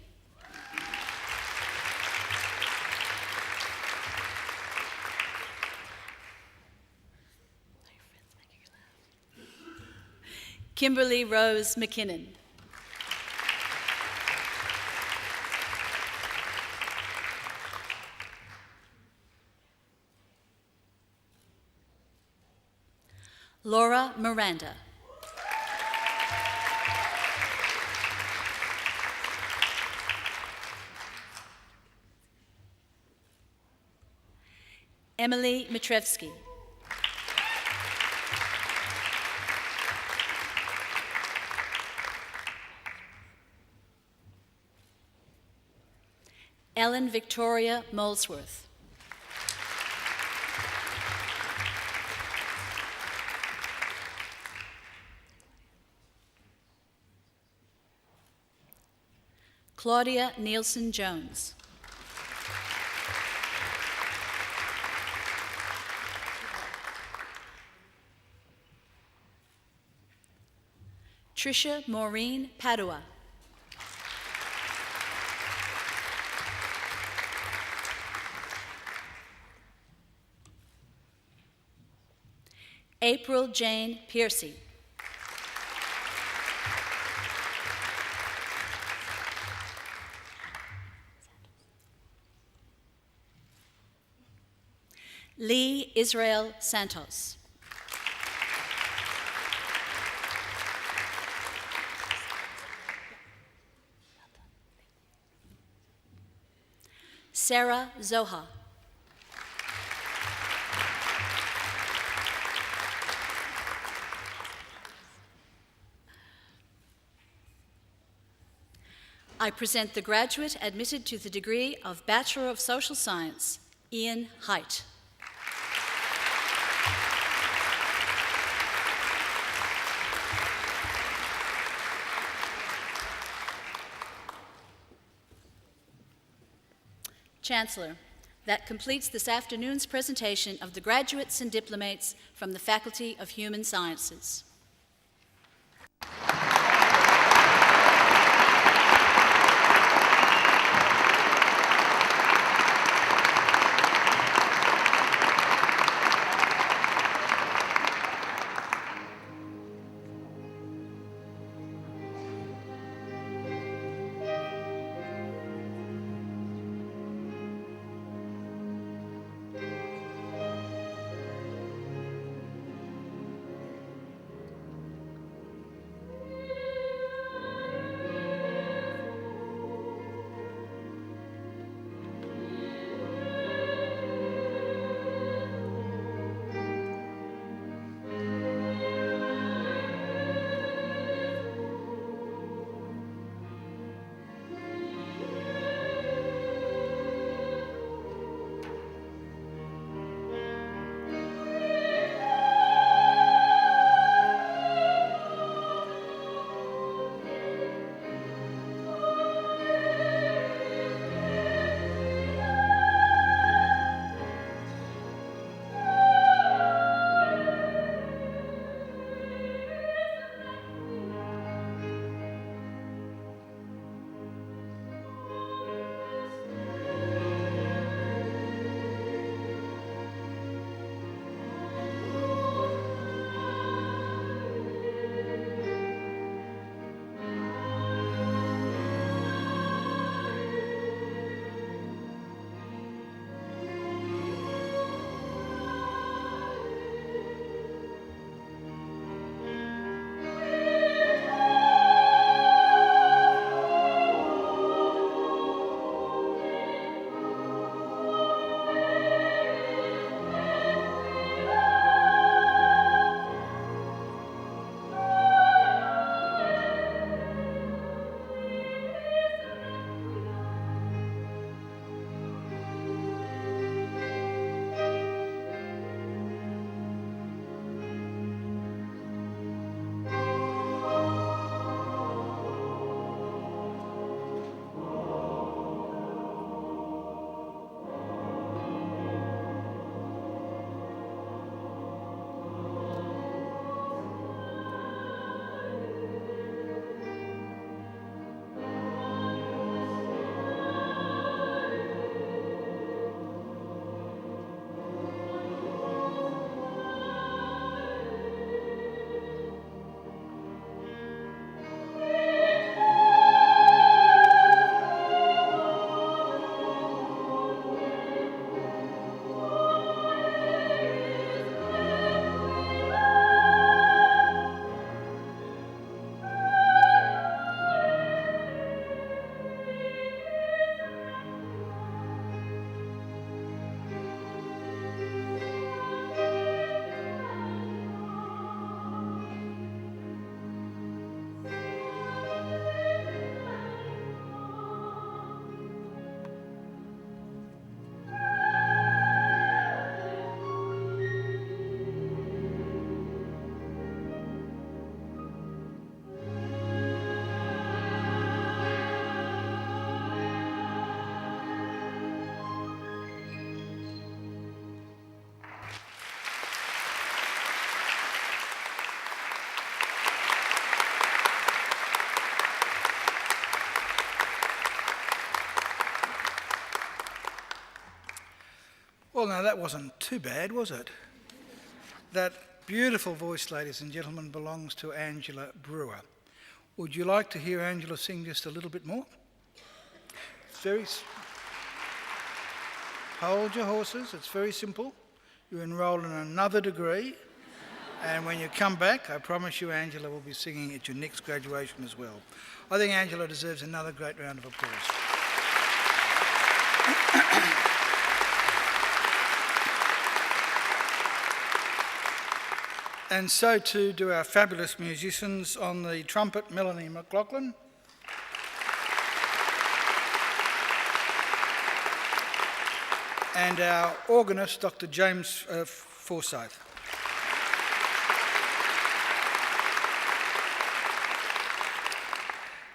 Kimberly Rose McKinnon. Laura Miranda. Emily Mitrevsky. Ellen Victoria Molesworth. Claudia Nielsen Jones. Tricia Maureen Padua. April Jane Piercy. Lee Israel Santos. Sarah Zoha. I present the graduate admitted to the degree of Bachelor of Social Science, Ian Height. Chancellor, that completes this afternoon's presentation of the graduates and diplomates from the Faculty of Human Sciences. Well, now that wasn't too bad, was it? That beautiful voice, ladies and gentlemen, belongs to Angela Brewer. Would you like to hear Angela sing just a little bit more? Hold your horses, it's very simple. You enrol in another degree, and when you come back, I promise you Angela will be singing at your next graduation as well. I think Angela deserves another great round of applause. And so too do our fabulous musicians. On the trumpet, Melanie McLaughlin. And our organist, Dr. James Forsyth.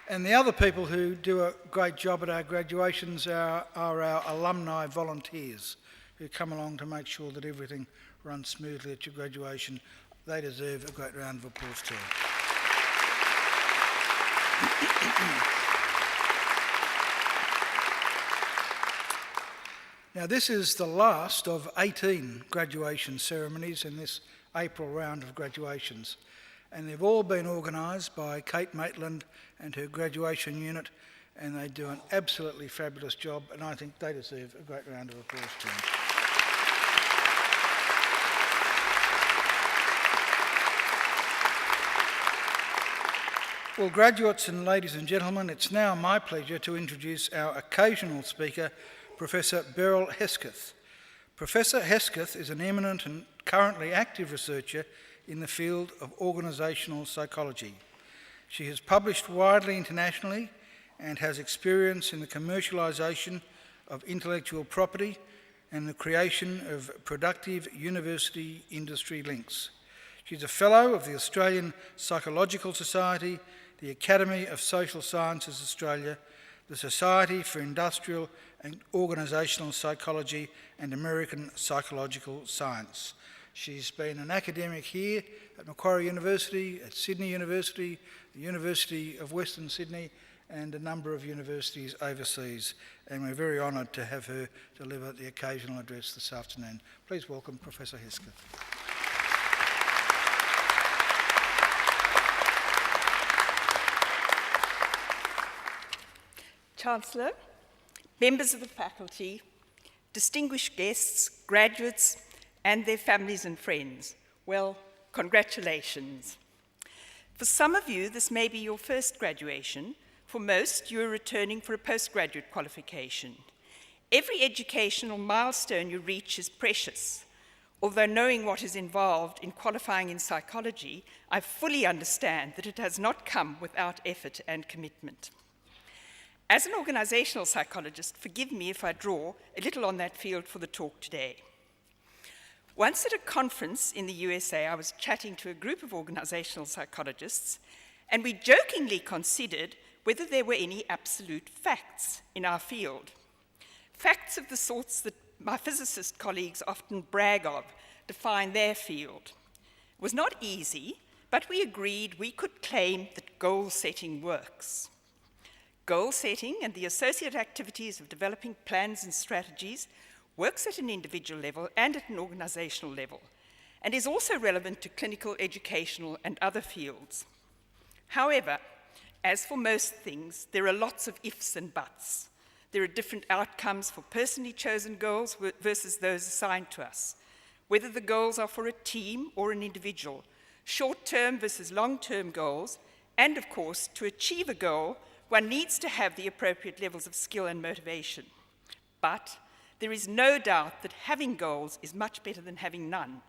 And the other people who do a great job at our graduations are our alumni volunteers who come along to make sure that everything runs smoothly at your graduation. They deserve a great round of applause too. Now, this is the last of 18 graduation ceremonies in this April round of graduations, and they've all been organised by Kate Maitland and her graduation unit, and they do an absolutely fabulous job, and I think they deserve a great round of applause too. Well, graduates and ladies and gentlemen, it's now my pleasure to introduce our occasional speaker, Professor Beryl Hesketh. Professor Hesketh is an eminent and currently active researcher in the field of organisational psychology. She has published widely internationally and has experience in the commercialisation of intellectual property and the creation of productive university-industry links. She's a Fellow of the Australian Psychological Society, the Academy of Social Sciences Australia, the Society for Industrial and Organisational Psychology, and American Psychological Science. She's been an academic here at Macquarie University, at Sydney University, the University of Western Sydney, and a number of universities overseas. And we're very honoured to have her deliver the occasional address this afternoon. Please welcome Professor Hesketh. Chancellor, members of the faculty, distinguished guests, graduates, and their families and friends, well, congratulations. For some of you, this may be your first graduation. For most, you are returning for a postgraduate qualification. Every educational milestone you reach is precious. Although knowing what is involved in qualifying in psychology, I fully understand that it has not come without effort and commitment. As an organisational psychologist, forgive me if I draw a little on that field for the talk today. Once at a conference in the USA, I was chatting to a group of organisational psychologists, and we jokingly considered whether there were any absolute facts in our field. Facts of the sorts that my physicist colleagues often brag of define their field. It was not easy, but we agreed we could claim that goal setting works. Goal setting and the associated activities of developing plans and strategies works at an individual level and at an organisational level, and is also relevant to clinical, educational, and other fields. However, as for most things, there are lots of ifs and buts. There are different outcomes for personally chosen goals versus those assigned to us, whether the goals are for a team or an individual, short-term versus long-term goals, and of course, to achieve a goal, one needs to have the appropriate levels of skill and motivation. But there is no doubt that having goals is much better than having none.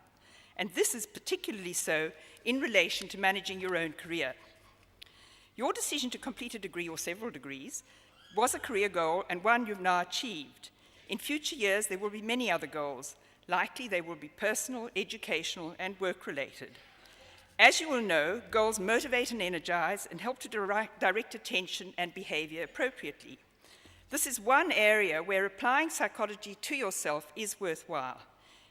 And this is particularly so in relation to managing your own career. Your decision to complete a degree or several degrees was a career goal and one you've now achieved. In future years, there will be many other goals. Likely they will be personal, educational, and work-related. As you will know, goals motivate and energize and help to direct attention and behavior appropriately. This is one area where applying psychology to yourself is worthwhile.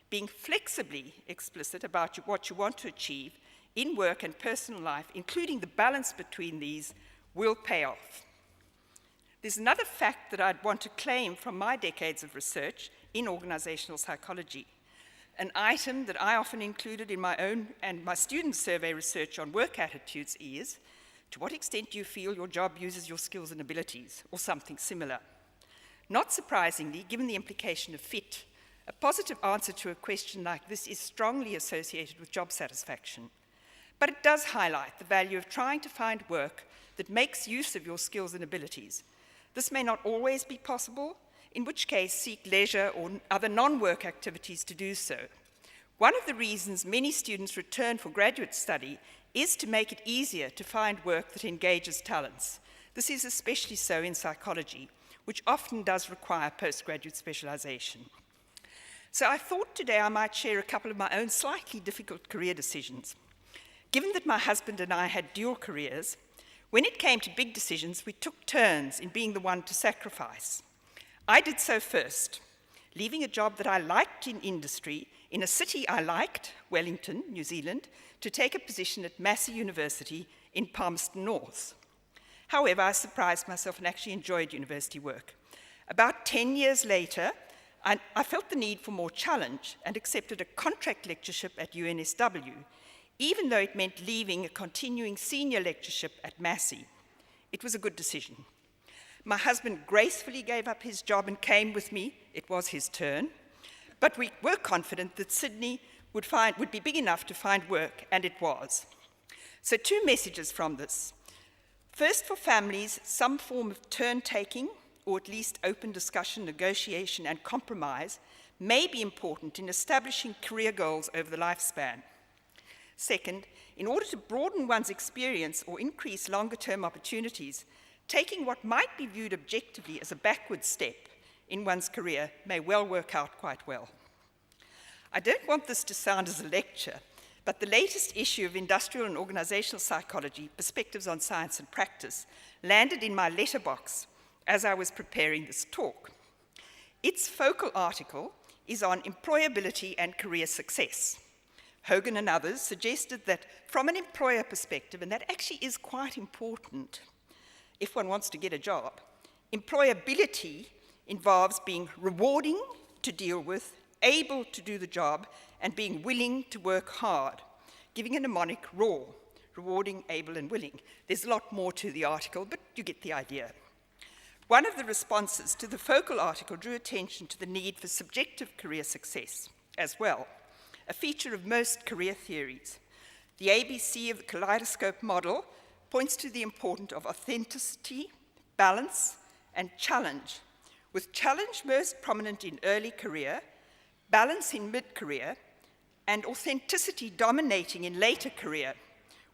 Being flexibly explicit about what you want to achieve in work and personal life, including the balance between these, will pay off. There's another fact that I'd want to claim from my decades of research in organizational psychology. An item that I often included in my own and my students' survey research on work attitudes is, to what extent do you feel your job uses your skills and abilities, or something similar? Not surprisingly, given the implication of fit, a positive answer to a question like this is strongly associated with job satisfaction. But it does highlight the value of trying to find work that makes use of your skills and abilities. This may not always be possible, in which case seek leisure or other non-work activities to do so. One of the reasons many students return for graduate study is to make it easier to find work that engages talents. This is especially so in psychology, which often does require postgraduate specialization. So I thought today I might share a couple of my own slightly difficult career decisions. Given that my husband and I had dual careers, when it came to big decisions, we took turns in being the one to sacrifice. I did so first, leaving a job that I liked in industry in a city I liked, Wellington, New Zealand, to take a position at Macquarie University in Palmerston North. However, I surprised myself and actually enjoyed university work. About 10 years later, I felt the need for more challenge and accepted a contract lectureship at UNSW, even though it meant leaving a continuing senior lectureship at Massey. It was a good decision. My husband gracefully gave up his job and came with me. It was his turn. But we were confident that Sydney would be big enough to find work, and it was. So 2 messages from this. First, for families, some form of turn-taking, or at least open discussion, negotiation, and compromise may be important in establishing career goals over the lifespan. Second, in order to broaden one's experience or increase longer-term opportunities, taking what might be viewed objectively as a backward step in one's career may well work out quite well. I don't want this to sound as a lecture, but the latest issue of Industrial and Organizational Psychology, Perspectives on Science and Practice, landed in my letterbox as I was preparing this talk. Its focal article is on employability and career success. Hogan and others suggested that from an employer perspective, and that actually is quite important if one wants to get a job, employability involves being rewarding to deal with, able to do the job, and being willing to work hard, giving a mnemonic RAW, rewarding, able, and willing. There's a lot more to the article, but you get the idea. One of the responses to the focal article drew attention to the need for subjective career success as well, a feature of most career theories. The ABC of the kaleidoscope model points to the importance of authenticity, balance, and challenge, with challenge most prominent in early career, balance in mid-career, and authenticity dominating in later career,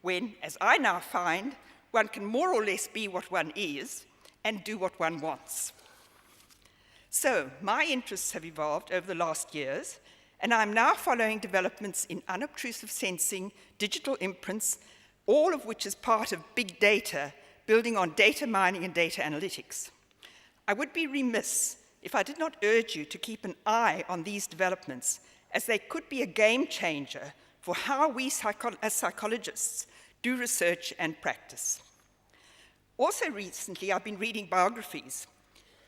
when, as I now find, one can more or less be what one is and do what one wants. So, my interests have evolved over the last years, and I'm now following developments in unobtrusive sensing, digital imprints, all of which is part of big data, building on data mining and data analytics. I would be remiss if I did not urge you to keep an eye on these developments, as they could be a game changer for how we as psychologists do research and practice. Also recently, I've been reading biographies.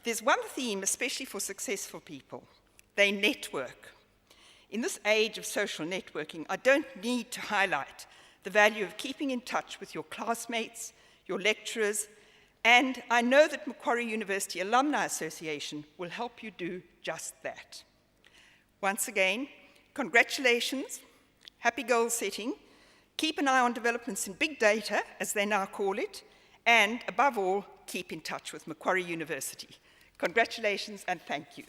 There's one theme, especially for successful people. They network. In this age of social networking, I don't need to highlight the value of keeping in touch with your classmates, your lecturers, and I know that Macquarie University Alumni Association will help you do just that. Once again, congratulations, happy goal setting, keep an eye on developments in big data, as they now call it, and above all, keep in touch with Macquarie University. Congratulations and thank you.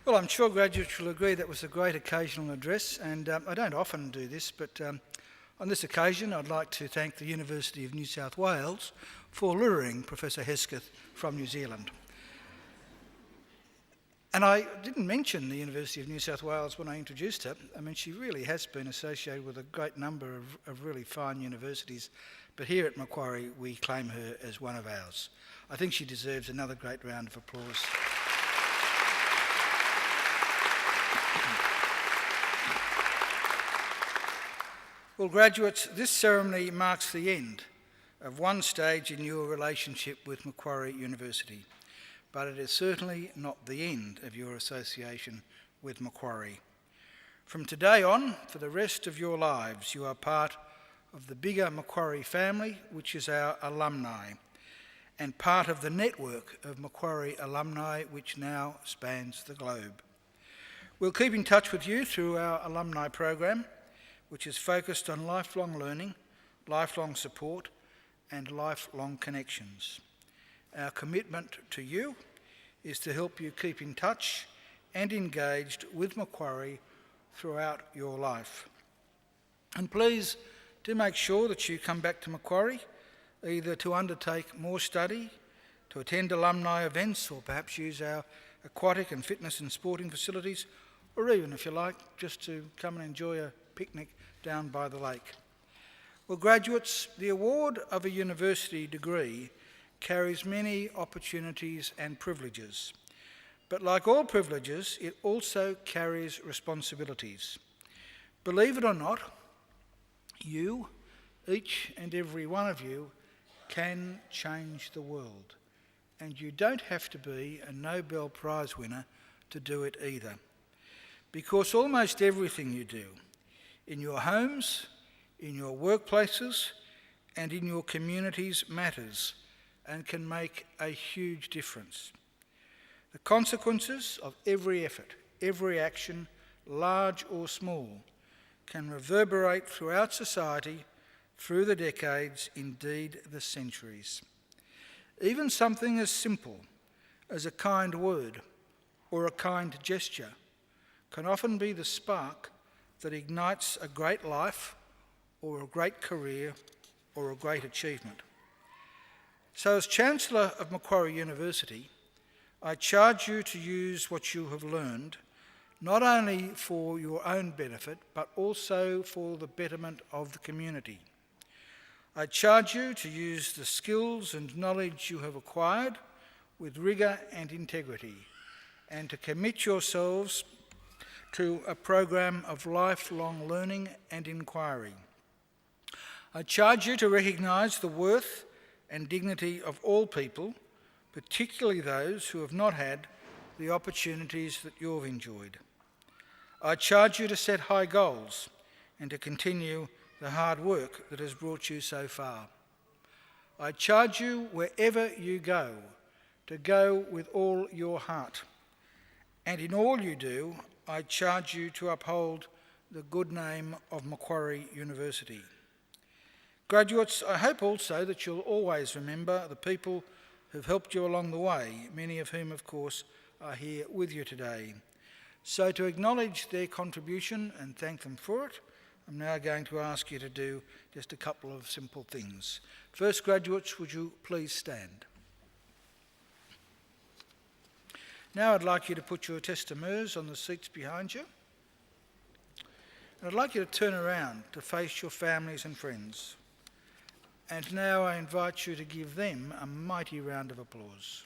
Well, I'm sure graduates will agree that was a great occasional address, and I don't often do this, but on this occasion I'd like to thank the University of New South Wales for luring Professor Hesketh from New Zealand. And I didn't mention the University of New South Wales when I introduced her. I mean, she really has been associated with a great number of really fine universities, but here at Macquarie we claim her as one of ours. I think she deserves another great round of applause. Well, graduates, this ceremony marks the end of one stage in your relationship with Macquarie University, but it is certainly not the end of your association with Macquarie. From today on, for the rest of your lives, you are part of the bigger Macquarie family, which is our alumni, and part of the network of Macquarie alumni, which now spans the globe. We'll keep in touch with you through our alumni program, which is focused on lifelong learning, lifelong support, and lifelong connections. Our commitment to you is to help you keep in touch and engaged with Macquarie throughout your life. And please do make sure that you come back to Macquarie, either to undertake more study, to attend alumni events, or perhaps use our aquatic and fitness and sporting facilities, or even, if you like, just to come and enjoy a picnic down by the lake. Well, graduates, the award of a university degree carries many opportunities and privileges. But like all privileges, it also carries responsibilities. Believe it or not, you, each and every one of you, can change the world. And you don't have to be a Nobel Prize winner to do it either. Because almost everything you do, in your homes, in your workplaces, and in your communities matters and can make a huge difference. The consequences of every effort, every action, large or small, can reverberate throughout society, through the decades, indeed the centuries. Even something as simple as a kind word or a kind gesture can often be the spark that ignites a great life or a great career or a great achievement. So as Chancellor of Macquarie University, I charge you to use what you have learned, not only for your own benefit, but also for the betterment of the community. I charge you to use the skills and knowledge you have acquired with rigour and integrity, and to commit yourselves to a program of lifelong learning and inquiry. I charge you to recognise the worth and dignity of all people, particularly those who have not had the opportunities that you've enjoyed. I charge you to set high goals and to continue the hard work that has brought you so far. I charge you, wherever you go, to go with all your heart. And in all you do, I charge you to uphold the good name of Macquarie University. Graduates, I hope also that you'll always remember the people who've helped you along the way, many of whom, of course, are here with you today. So to acknowledge their contribution and thank them for it, I'm now going to ask you to do just a couple of simple things. First, graduates, would you please stand? Now I'd like you to put your testameurs on the seats behind you. And I'd like you to turn around to face your families and friends. And now I invite you to give them a mighty round of applause.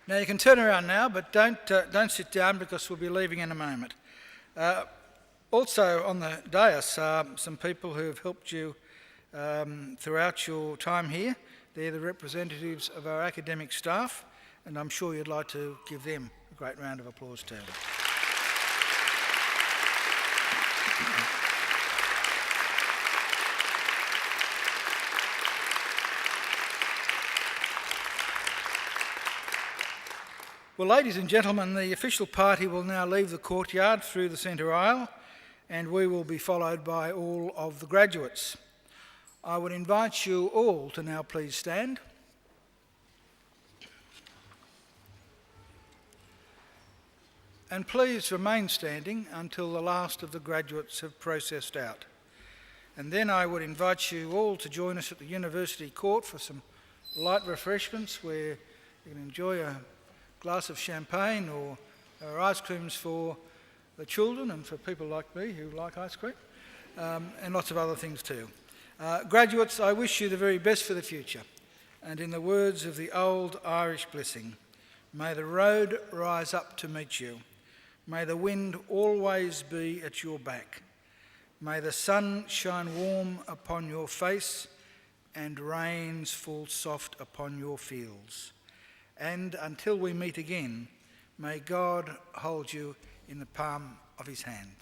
Now you can turn around now, but don't sit down because we'll be leaving in a moment. Also on the dais are some people who have helped you throughout your time here. They're the representatives of our academic staff, and I'm sure you'd like to give them a great round of applause too. Well, ladies and gentlemen, the official party will now leave the courtyard through the centre aisle, and we will be followed by all of the graduates. I would invite you all to now please stand. And please remain standing until the last of the graduates have processed out. And then I would invite you all to join us at the University Court for some light refreshments where you can enjoy a glass of champagne or ice creams for the children and for people like me who like ice cream, and lots of other things too. Graduates, I wish you the very best for the future, and in the words of the old Irish blessing, may the road rise up to meet you, may the wind always be at your back, may the sun shine warm upon your face and rains fall soft upon your fields. And until we meet again, May God hold you in the palm of his hand.